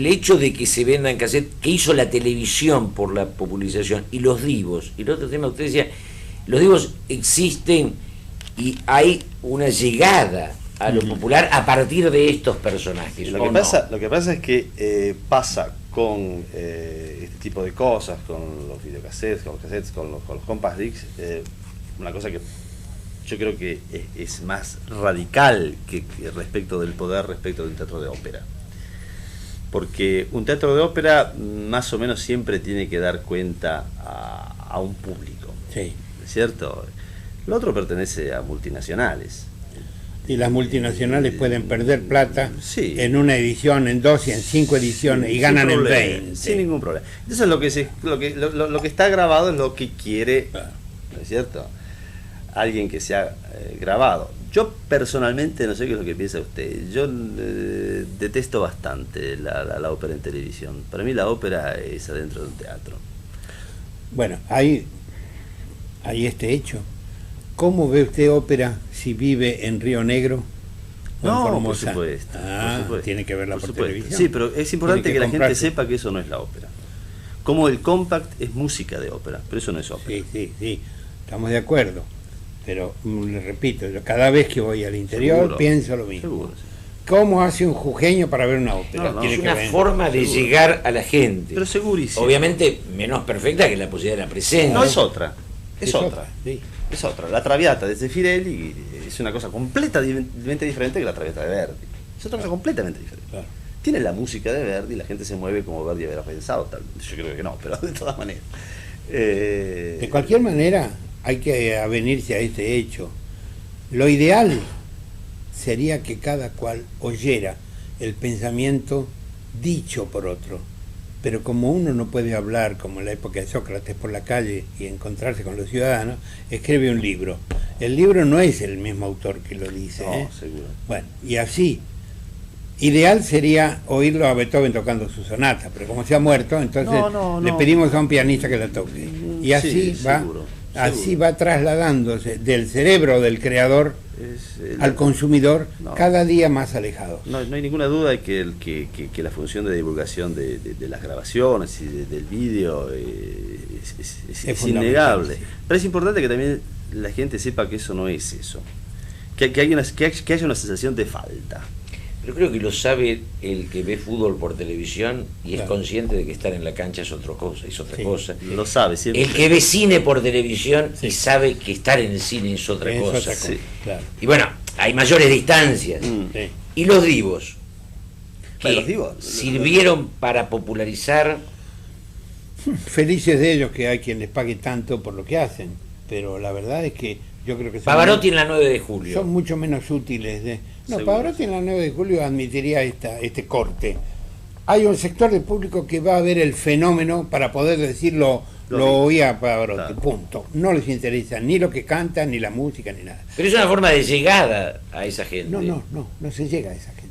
hecho de que se vendan cassette, que hizo la televisión por la popularización, y los divos, y el otro tema, usted decía, los divos existen y hay una llegada a lo popular a partir de estos personajes. Lo que pasa es que pasa con este tipo de cosas, con los videocassettes, con los cassettes, con los compact discs, una cosa que yo creo que es más radical que respecto del poder respecto de un teatro de ópera. Porque un teatro de ópera más o menos siempre tiene que dar cuenta a un público. Sí. ¿Cierto? Lo otro pertenece a multinacionales. Y las multinacionales pueden perder plata en una edición, en 2 y en 5 ediciones, y ganan en 20. Sin ningún problema. Entonces lo que está grabado es lo que quiere, ¿no es cierto?, alguien que se ha grabado. Yo personalmente no sé qué es lo que piensa usted. Yo detesto bastante la ópera en televisión. Para mí la ópera es adentro de un teatro. Bueno, hay este hecho. ¿Cómo ve usted ópera si vive en Río Negro? No, por supuesto, tiene que verla por televisión. Sí, pero es importante que la gente sepa que eso no es la ópera. Como el compact es música de ópera, pero eso no es ópera. Sí, estamos de acuerdo. Pero le repito, cada vez que voy al interior pienso lo mismo. Seguro, sí. ¿Cómo hace un jujeño para ver una ópera? Es una forma de llegar a la gente. Pero segurísimo. Obviamente menos perfecta que la posibilidad de la presencia. No, es otra. Es otra. Sí. Es otra. La Traviata de Zeffirelli es una cosa completamente diferente que la Traviata de Verdi. Es otra cosa completamente diferente. Claro. Tiene la música de Verdi y la gente se mueve como Verdi hubiera pensado. Yo creo que no, pero de todas maneras. De cualquier manera, hay que avenirse a este hecho. Lo ideal sería que cada cual oyera el pensamiento dicho por otro. Pero como uno no puede hablar, como en la época de Sócrates, por la calle y encontrarse con los ciudadanos, escribe un libro. El libro no es el mismo autor que lo dice. No, seguro. Bueno, y así, ideal sería oírlo a Beethoven tocando su sonata, pero como se ha muerto, entonces le pedimos a un pianista que la toque. Y así así va trasladándose del cerebro del creador al consumidor, cada día más alejado. No hay ninguna duda de que la función de divulgación de las grabaciones y del vídeo es innegable. Sí. Pero es importante que también la gente sepa que eso no es eso. Que haya una sensación de falta. Pero creo que lo sabe el que ve fútbol por televisión y es consciente de que estar en la cancha es otra cosa. Cosa. Lo sabe siempre. El que ve cine por televisión y sabe que estar en el cine es otra cosa. Claro. Y bueno, hay mayores distancias. Y los divos, que los divos sirvieron para popularizar. Felices de ellos que hay quien les pague tanto por lo que hacen, pero la verdad es que yo creo que Pavarotti en la 9 de julio. Son mucho menos útiles. Pavarotti en la 9 de julio admitiría este corte. Hay un sector del público que va a ver el fenómeno para poder decir lo lo oía a Pavarotti, Claro. punto. No les interesa ni lo que cantan, ni la música, ni nada. Pero es una forma de llegada a esa gente. No se llega a esa gente.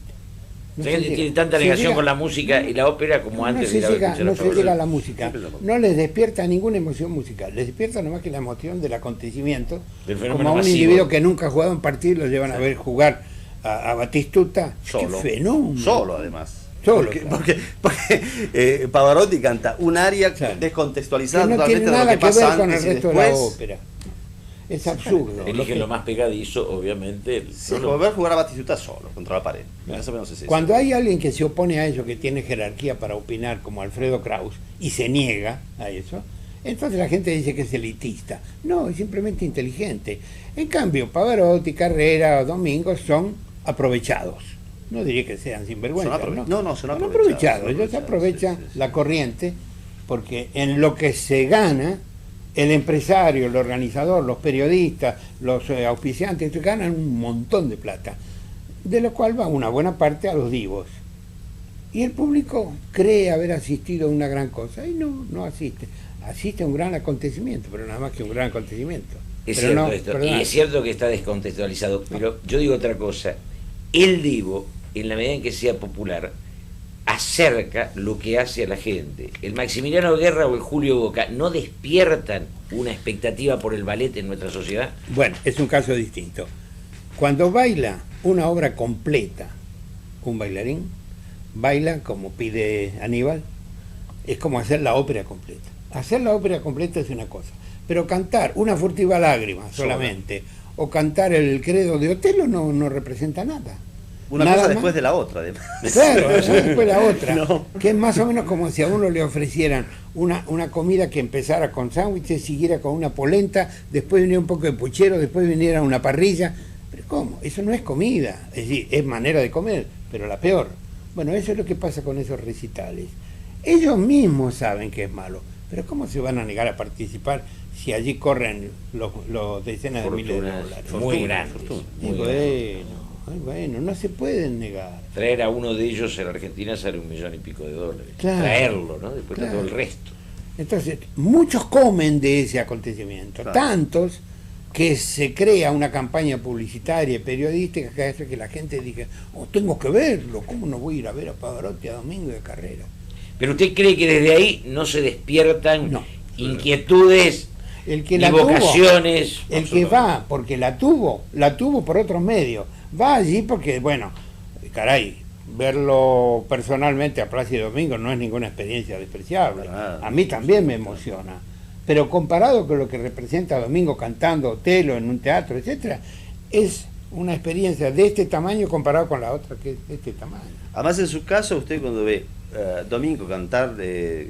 No Esa se gente llega. tiene tanta Se negación llega- con la música y la ópera como antes no de ir a se llega, escuchar no a se Pavarotti. llega a la música, Siempre lo mismo. no les despierta ninguna emoción musical, les despierta nomás que la emoción del acontecimiento, Del fenómeno como a un masivo. individuo que nunca ha jugado un partido, lo llevan a ver jugar a Batistuta, Solo. qué fenómeno. Solo, además. Solo, Porque, claro. porque Pavarotti canta un aria Claro. descontextualizada Que no tiene totalmente de lo nada que que pasa ver con el antes y resto de la después. ópera. Es absurdo. Elige lo más pegadizo, obviamente. Sí, no lo- volver a jugar a Batistuta solo, contra la pared. Más o menos es eso. Cuando hay alguien que se opone a eso, que tiene jerarquía para opinar, como Alfredo Kraus, y se niega a eso, entonces la gente dice que es elitista. No, es simplemente inteligente. En cambio, Pavarotti, Carrera, Domingo son aprovechados. No diría que sean sinvergüenza. Son ¿no? no, son Son aprovechados, son Ellos aprovechan sí, sí. la corriente porque en lo que se gana, el empresario, el organizador, los periodistas, los auspiciantes, ganan un montón de plata, de lo cual va una buena parte a los divos. Y el público cree haber asistido a una gran cosa y no asiste. Asiste a un gran acontecimiento, pero nada más que un gran acontecimiento. Es Pero cierto no, esto, perdón. y es cierto que está descontextualizado, pero yo digo otra cosa. El divo, en la medida en que sea popular, acerca lo que hace a la gente. El Maximiliano Guerra o el Julio Boca no despiertan una expectativa por el ballet en nuestra sociedad. Bueno, es un caso distinto. Cuando baila una obra completa, un bailarín baila como pide Aníbal, es como hacer la ópera completa. Hacer la ópera completa es una cosa, pero cantar una furtiva lágrima solamente, o cantar el credo de Otelo no representa nada. Una Nada cosa más. después de la otra, además. Claro, eso después la otra. No. Que es más o menos como si a uno le ofrecieran una comida que empezara con sándwiches, siguiera con una polenta, después viniera un poco de puchero, después viniera una parrilla. Pero ¿cómo? Eso no es comida. Es decir, es manera de comer, pero la peor. Bueno, eso es lo que pasa con esos recitales. Ellos mismos saben que es malo, pero ¿cómo se van a negar a participar si allí corren los decenas de miles de Fortunas dólares? muy grandes. Y muy grandes. bueno, no se pueden negar. Traer a uno de ellos en la Argentina sale $1,000,000 y pico. Claro, Traerlo, ¿no? Después está claro. todo el resto. Entonces, muchos comen de ese acontecimiento, Claro. tantos que se crea una campaña publicitaria y periodística que hace que la gente diga, oh, tengo que verlo, ¿cómo no voy a ir a ver a Pavarotti a Domingo de Carrera? Pero usted cree que desde ahí no se despiertan No. inquietudes El que y la tuvo, vocaciones. el que va porque la tuvo por otros medios, va allí porque, bueno, caray, verlo personalmente a Plácido Domingo no es ninguna experiencia despreciable. Para nada. A mí también me emociona. Pero comparado con lo que representa Domingo cantando Otelo en un teatro, etcétera, es una experiencia de este tamaño comparado con la otra que es de este tamaño. Además, en su caso, usted cuando ve Domingo cantar de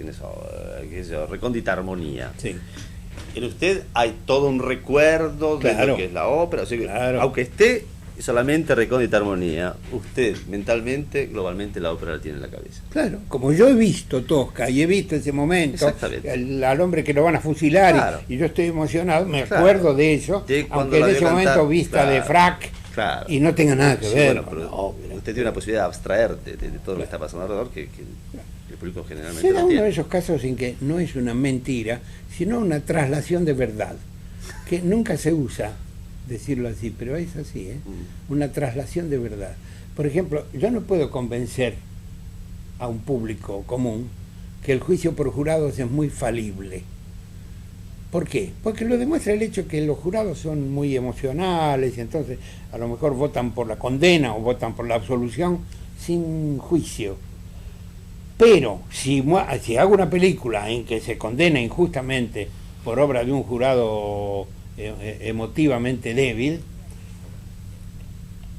qué sé yo, Recóndita Armonía, Sí. en usted hay todo un recuerdo de Claro. lo que es la ópera. O sea que, Claro. aunque esté solamente Recóndita Armonía, usted mentalmente, globalmente, la ópera la tiene en la cabeza. Claro, como yo he visto Tosca y he visto ese momento, Exactamente. al hombre que lo van a fusilar Claro. y yo estoy emocionado, me Claro. acuerdo de eso, De cuando aunque en la ese vio momento cantar, vista de claro. frac Claro. y no tenga nada que Sí, ver bueno, con pero la ópera. usted tiene una posibilidad de abstraer de todo lo que está pasando alrededor que el público generalmente Será no uno de tiene. esos casos en que no es una mentira, sino una traslación de verdad, que nunca se usa decirlo así, pero es así, ¿eh? Una traslación de verdad. Por ejemplo, yo no puedo convencer a un público común que el juicio por jurados es muy falible. ¿Por qué? Porque lo demuestra el hecho que los jurados son muy emocionales y entonces a lo mejor votan por la condena o votan por la absolución sin juicio. Pero si hago una película en que se condena injustamente por obra de un jurado emotivamente débil,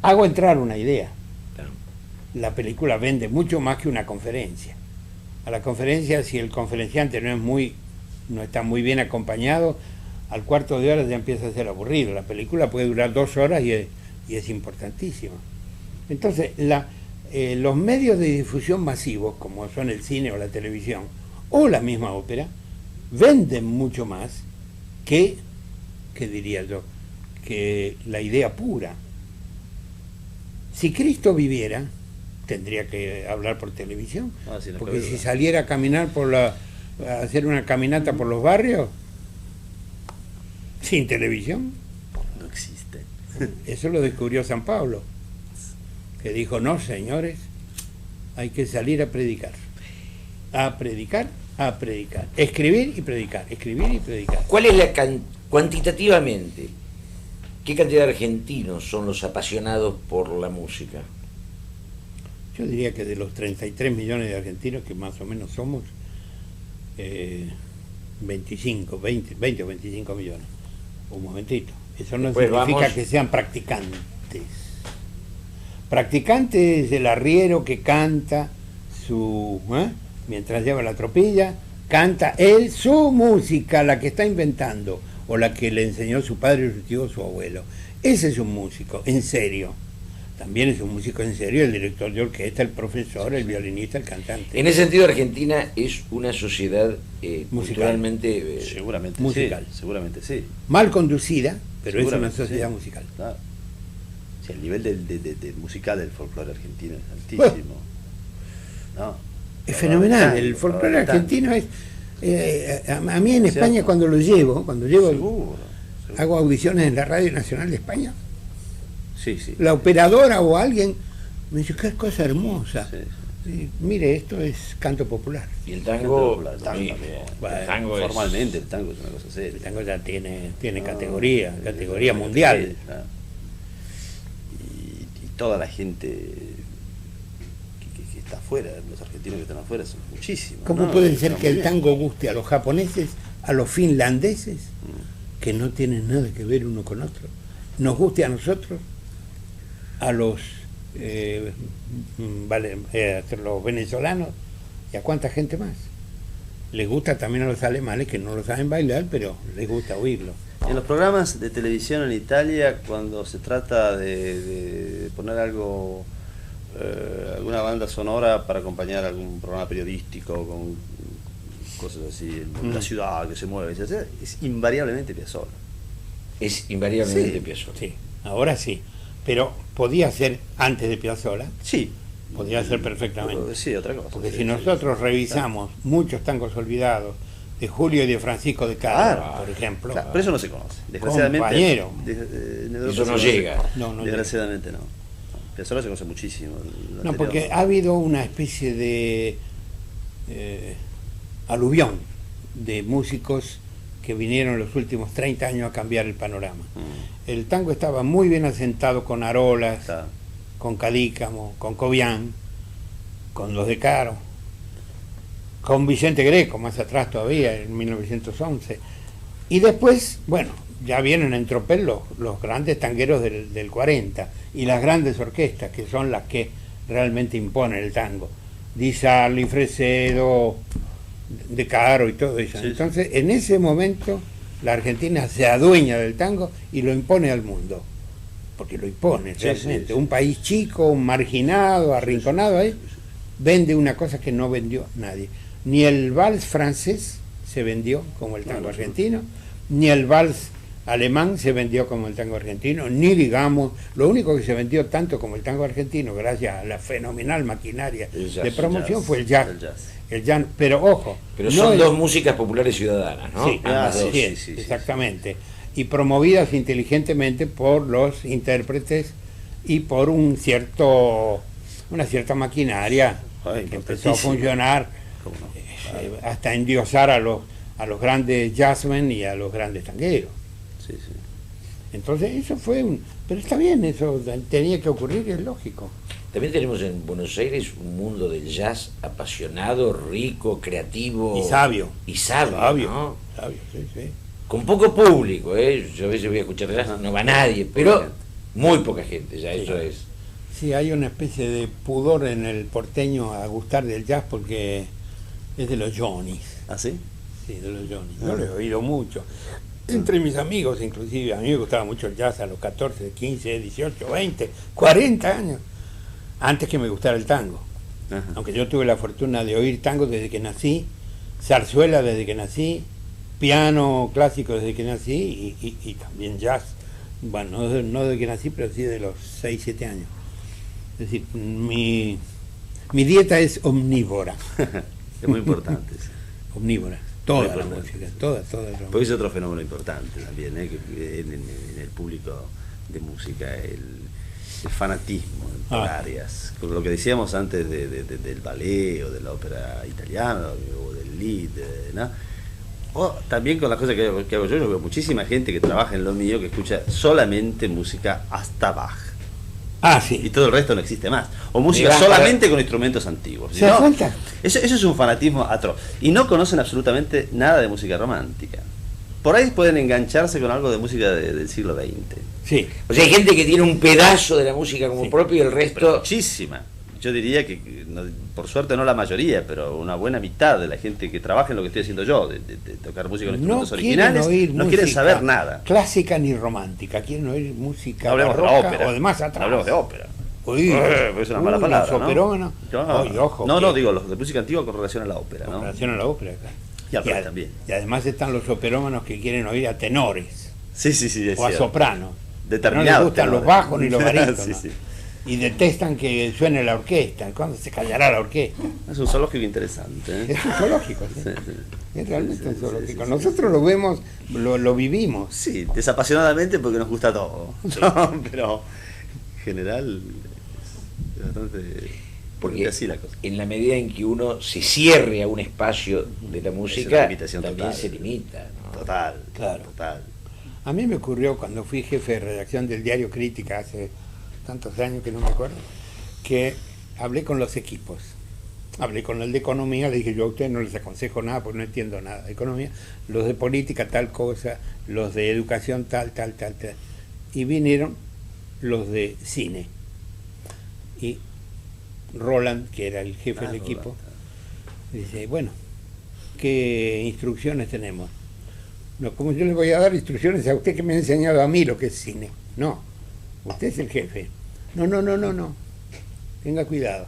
hago entrar una idea. Claro. La película vende mucho más que una conferencia. A la conferencia, si el conferenciante no está muy bien acompañado, al cuarto de hora ya empieza a ser aburrido. La película puede durar 2 horas y es importantísima. Entonces, los medios de difusión masivos, como son el cine o la televisión, o la misma ópera, venden mucho más que, ¿qué diría yo?, que la idea pura. Si Cristo viviera, tendría que hablar por televisión, Ah, sí, no porque cabe si duda. saliera a caminar por la a hacer una caminata por los barrios sin televisión. No existe. Eso lo descubrió San Pablo, que dijo, no, señores, hay que salir a predicar. A predicar, a predicar. Escribir y predicar, escribir y predicar. ¿Cuál es la cuantitativamente, qué cantidad de argentinos son los apasionados por la música? Yo diría que de los 33 millones de argentinos que más o menos somos, 20 o 25 millones. Un momentito. Eso no Después significa vamos... que sean practicantes. Practicante es el arriero que canta mientras lleva la tropilla, canta él su música, la que está inventando, o la que le enseñó su padre, su tío, su abuelo. Ese es un músico, en serio. También es un músico en serio el director de orquesta, el profesor, el violinista, el cantante. En ese sentido, Argentina es una sociedad culturalmente Seguramente musical. sí, seguramente sí. Mal conducida, pero es una Seguramente sociedad sí. musical. Claro. Sí, el nivel del musical del folclore argentino es altísimo. No, Es fenomenal, el tango, folclore tango. argentino es... a mí en España ¿Cierto? cuando lo llevo, Seguro. hago audiciones en la Radio Nacional de España, Sí, sí. la operadora o alguien me dice, qué cosa hermosa. Sí, sí. Sí, mire, esto es canto popular. y el Tango tango, popular, tango sí, también. Bueno, el tango es- Formalmente el tango es una cosa El seria. tango ya tiene No, categoría es mundial. sí, claro. Y toda la gente que está afuera, los argentinos que están afuera son muchísimos. ¿Cómo ¿no? puede ser Son que el muy- tango guste a los japoneses, a los finlandeses, que no tienen nada que ver uno con otro? Nos guste a nosotros, a los los venezolanos y a cuánta gente más. Les gusta también a los alemanes, que no lo saben bailar, pero les gusta oírlo. En los programas de televisión en Italia, cuando se trata de poner algo, alguna banda sonora para acompañar algún programa periodístico con cosas así, la ciudad que se mueve, es invariablemente Piazzolla. es invariablemente Sí, Piazzolla. sí, ahora sí. Pero podía ser antes de Piazzolla, Sí. podía ser perfectamente. Sí, otra cosa. Porque sí, si sí, nosotros sí. revisamos muchos tangos olvidados de Julio y de Francisco de Castro, Claro. por ejemplo, Claro, pero eso no se conoce. Desgraciadamente. Compañero. En Europa Eso no se conoce. llega. No Desgraciadamente no. Piazzolla se conoce muchísimo. El no, anterior porque no. ha habido una especie de aluvión de músicos que vinieron los últimos 30 años a cambiar el panorama. El tango estaba muy bien asentado con Arolas, Claro. con Cadícamo, con Cobian, con los de Caro, con Vicente Greco, más atrás todavía, en 1911. Y después, bueno, ya vienen en tropel los grandes tangueros del 40 y las grandes orquestas, que son las que realmente imponen el tango. Di Sarli, Fresedo, de Caro y todo eso. Sí, sí. Entonces, en ese momento, la Argentina se adueña del tango y lo impone al mundo. Porque lo impone Sí, realmente. sí, sí. Un país chico, marginado, arrinconado ahí, vende una cosa que no vendió nadie. Ni el vals francés se vendió como el tango No, no, argentino, ni el vals alemán se vendió como el tango argentino, ni digamos, lo único que se vendió tanto como el tango argentino, gracias a la fenomenal maquinaria El jazz, de promoción, jazz, fue el jazz. el jazz. El jazz, pero ojo, Pero no son el- dos músicas populares ciudadanas, ¿no? Sí, Ambas sí, dos. así es, sí, sí, exactamente. Y promovidas inteligentemente por los intérpretes y por una cierta maquinaria Ay, que empezó a importantísimo. funcionar ¿Cómo no? hasta endiosar a los grandes jazzmen y a los grandes tangueros. Sí, sí. Entonces eso fue pero está bien, eso tenía que ocurrir, es lógico. También tenemos en Buenos Aires un mundo del jazz apasionado, rico, creativo. Y sabio. Y sabio, ¿no? Sabio, sí, sí. Con poco público, ¿eh? Yo a veces voy a escuchar jazz, no va nadie, pero muy poca gente, ya Sí. eso es. Sí, hay una especie de pudor en el porteño a gustar del jazz porque es de los Johnnies. ¿Ah, sí? Sí, de los Johnnies. Yo lo he oído mucho. Entre mis amigos, inclusive, a mí me gustaba mucho el jazz a los 14, 15, 18, 20, 40 años, antes que me gustara el tango. Ajá. Aunque yo tuve la fortuna de oír tango desde que nací, zarzuela desde que nací, piano clásico desde que nací y también jazz. Bueno, no desde que nací, pero sí de los 6, 7 años. Es decir, mi dieta es omnívora. Es muy importante. Sí. omnívora. Toda Muy la importante. música, toda la música. Porque es otro fenómeno importante también, que en el público de música, el fanatismo por áreas. Con lo que decíamos antes del ballet o de la ópera italiana o del Lied, ¿no? O también con las cosas que hago yo veo muchísima gente que trabaja en lo mío que escucha solamente música hasta Bach. Sí. Y todo el resto no existe más. O música Mira, solamente con instrumentos antiguos. ¿Se da ¿No? cuenta? Eso es un fanatismo atroz. Y no conocen absolutamente nada de música romántica. Por ahí pueden engancharse con algo de música del siglo XX. Sí. O sea, hay gente que tiene un pedazo de la música como Sí. propio y el Pero resto... muchísima. Yo diría que, por suerte no la mayoría, pero una buena mitad de la gente que trabaja en lo que estoy haciendo yo, de tocar música con No instrumentos quieren originales, oír no música quieren saber nada. clásica ni romántica, quieren oír música Hablemos de la barroca ópera. o de más atrás. Hablemos de ópera. Uy, Es una mala palabra, los ¿no? operómanos. No, Oye, ojo, no, que- digo los de música antigua con relación a la ópera, con ¿no? relación a la ópera, claro. Y al rock a- también. y además están los operómanos que quieren oír a tenores Sí, es o a cierto. sopranos. Determinados No les gustan tenores. los bajos ni los barítonos. Sí. Y detestan que suene la orquesta. ¿Cuándo se callará la orquesta? Es un zoológico interesante, ¿eh? Es un zoológico, ¿sí? Sí, sí. Es realmente un Sí, zoológico. sí. Nosotros lo vemos, lo vivimos. Sí, desapasionadamente porque nos gusta todo. No, pero en general es bastante Porque así la cosa. en la medida en que uno se cierre a un espacio de la Es música, una limitación también total. se limita, ¿no? Total, Claro. total. A mí me ocurrió cuando fui jefe de redacción del diario Crítica hace tantos años que no me acuerdo, que hablé con los equipos. Hablé con el de economía, le dije yo a ustedes no les aconsejo nada porque no entiendo nada de economía, los de política tal cosa, los de educación tal. Y vinieron los de cine. Y Roland, que era el jefe del equipo, dice, bueno, ¿qué instrucciones tenemos? No, como yo le voy a dar instrucciones a usted que me ha enseñado a mí lo que es cine. No, usted es el jefe. No. Tenga cuidado.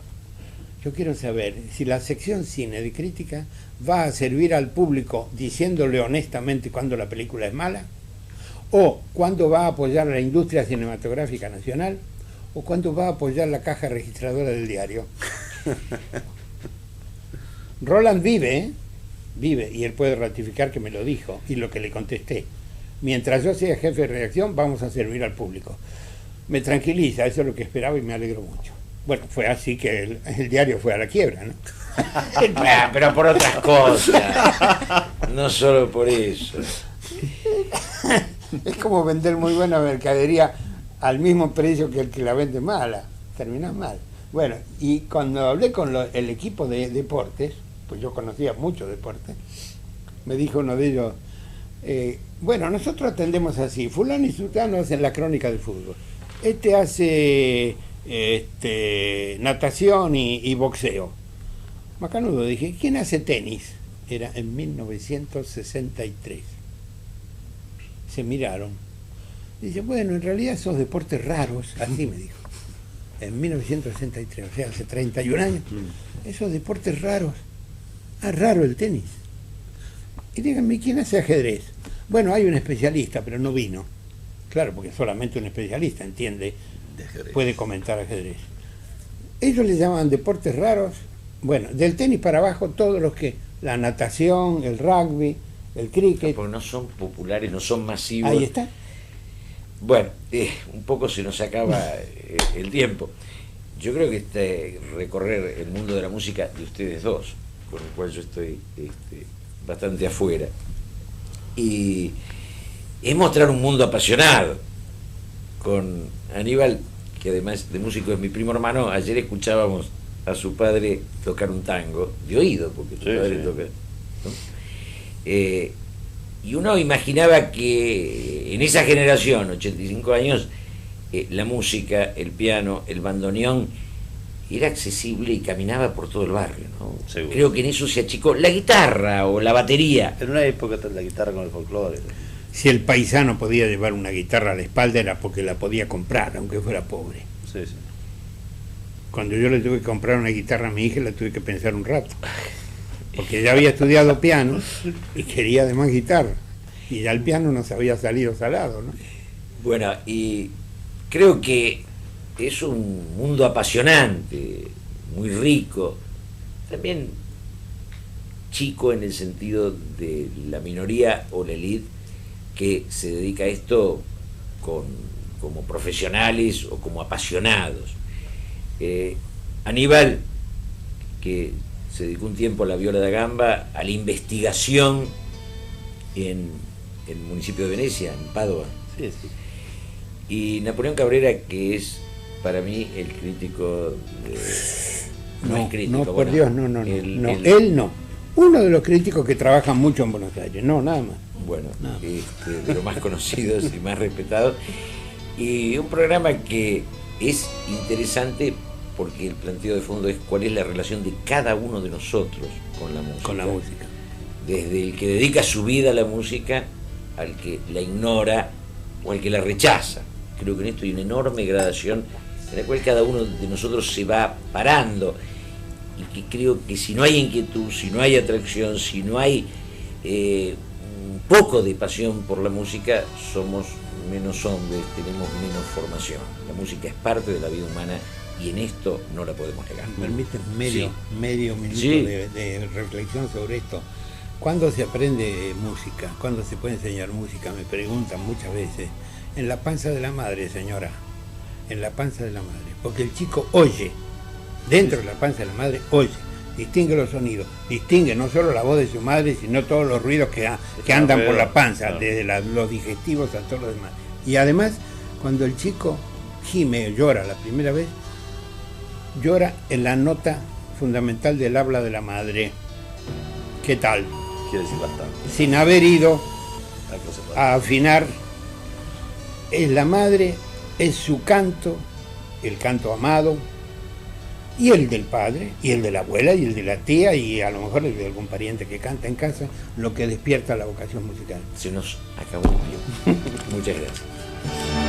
Yo quiero saber si la sección cine de crítica va a servir al público diciéndole honestamente cuando la película es mala, o cuando va a apoyar la industria cinematográfica nacional, o cuando va a apoyar la caja registradora del diario. Roland vive, ¿eh? Vive, y él puede ratificar que me lo dijo, y lo que le contesté. Mientras yo sea jefe de redacción, vamos a servir al público. Me tranquiliza, eso es lo que esperaba y me alegro mucho. Bueno, fue así que el diario fue a la quiebra, ¿no? Pero por otras cosas, no solo por eso. Es como vender muy buena mercadería al mismo precio que el que la vende mala. Terminás mal. Bueno, y cuando hablé con el equipo de deportes, pues yo conocía mucho deporte, me dijo uno de ellos, bueno, nosotros atendemos así, fulano y sultano hacen la crónica del fútbol, este hace natación y boxeo. Macanudo, dije, ¿quién hace tenis? Era en 1963. Se miraron. Dice, bueno, en realidad esos deportes raros, así me dijo, en 1963, o sea, hace 31 años, esos deportes raros. Raro el tenis. Y díganme, ¿quién hace ajedrez? Bueno, hay un especialista, pero no vino. Claro, porque solamente un especialista entiende, De ajedrez. puede comentar ajedrez. Ellos le llaman deportes raros. Bueno, del tenis para abajo, todos los que, la natación, el rugby, el cricket. Porque no son populares, no son masivos. Ahí está. Bueno, un poco se nos acaba el tiempo. Yo creo que recorrer el mundo de la música de ustedes dos, con el cual yo estoy bastante afuera, y es mostrar un mundo apasionado. Con Aníbal, que además de músico es mi primo hermano, ayer escuchábamos a su padre tocar un tango, de oído, porque su Sí, padre sí. toca, ¿no? Y uno imaginaba que en esa generación, 85 años, la música, el piano, el bandoneón, era accesible y caminaba por todo el barrio, ¿no? Seguro. Creo que en eso se achicó la guitarra o la batería. En una época la guitarra con el folclore. Si el paisano podía llevar una guitarra a la espalda era porque la podía comprar, aunque fuera pobre. Sí. Cuando yo le tuve que comprar una guitarra a mi hija, la tuve que pensar un rato. Porque ella había estudiado piano y quería además guitarra. Y ya el piano nos había salido salado, ¿no? Bueno, y creo que es un mundo apasionante, muy rico. También chico en el sentido de la minoría o la élite que se dedica a esto como profesionales o como apasionados. Aníbal, que se dedicó un tiempo a la viola da gamba, a la investigación en el municipio de Venecia, en Padua. Sí, sí. Y Napoleón Cabrera, que es para mí el crítico no es crítico. No, por bueno, Dios, no. Él no. Uno de los críticos que trabajan mucho en Buenos Aires, no, nada más. Bueno, No. De los más conocidos y más respetados. Y un programa que es interesante porque el planteo de fondo es cuál es la relación de cada uno de nosotros con la música. Con la música. Desde el que dedica su vida a la música al que la ignora o al que la rechaza. Creo que en esto hay una enorme gradación en la cual cada uno de nosotros se va parando, y que creo que si no hay inquietud, si no hay atracción, si no hay un poco de pasión por la música, somos menos hombres, tenemos menos formación. La música es parte de la vida humana y en esto no la podemos negar. ¿Me permiten medio minuto Sí. de reflexión sobre esto? ¿Cuándo se aprende música? ¿Cuándo se puede enseñar música? Me preguntan muchas veces. En la panza de la madre, señora. En la panza de la madre. Porque el chico oye. Dentro de la panza de la madre oye. Distingue los sonidos. Distingue no solo la voz de su madre, sino todos los ruidos que andan por la panza. Claro. Desde los digestivos a todos los demás. Y además, cuando el chico gime o llora la primera vez, llora en la nota fundamental del habla de la madre. ¿Qué tal? Quiere decir bastante. Sin haber ido a afinar, es la madre, es su canto, el canto amado, y el del padre, y el de la abuela, y el de la tía, y a lo mejor el de algún pariente que canta en casa, lo que despierta la vocación musical. Se nos acabó el tiempo. Muchas gracias.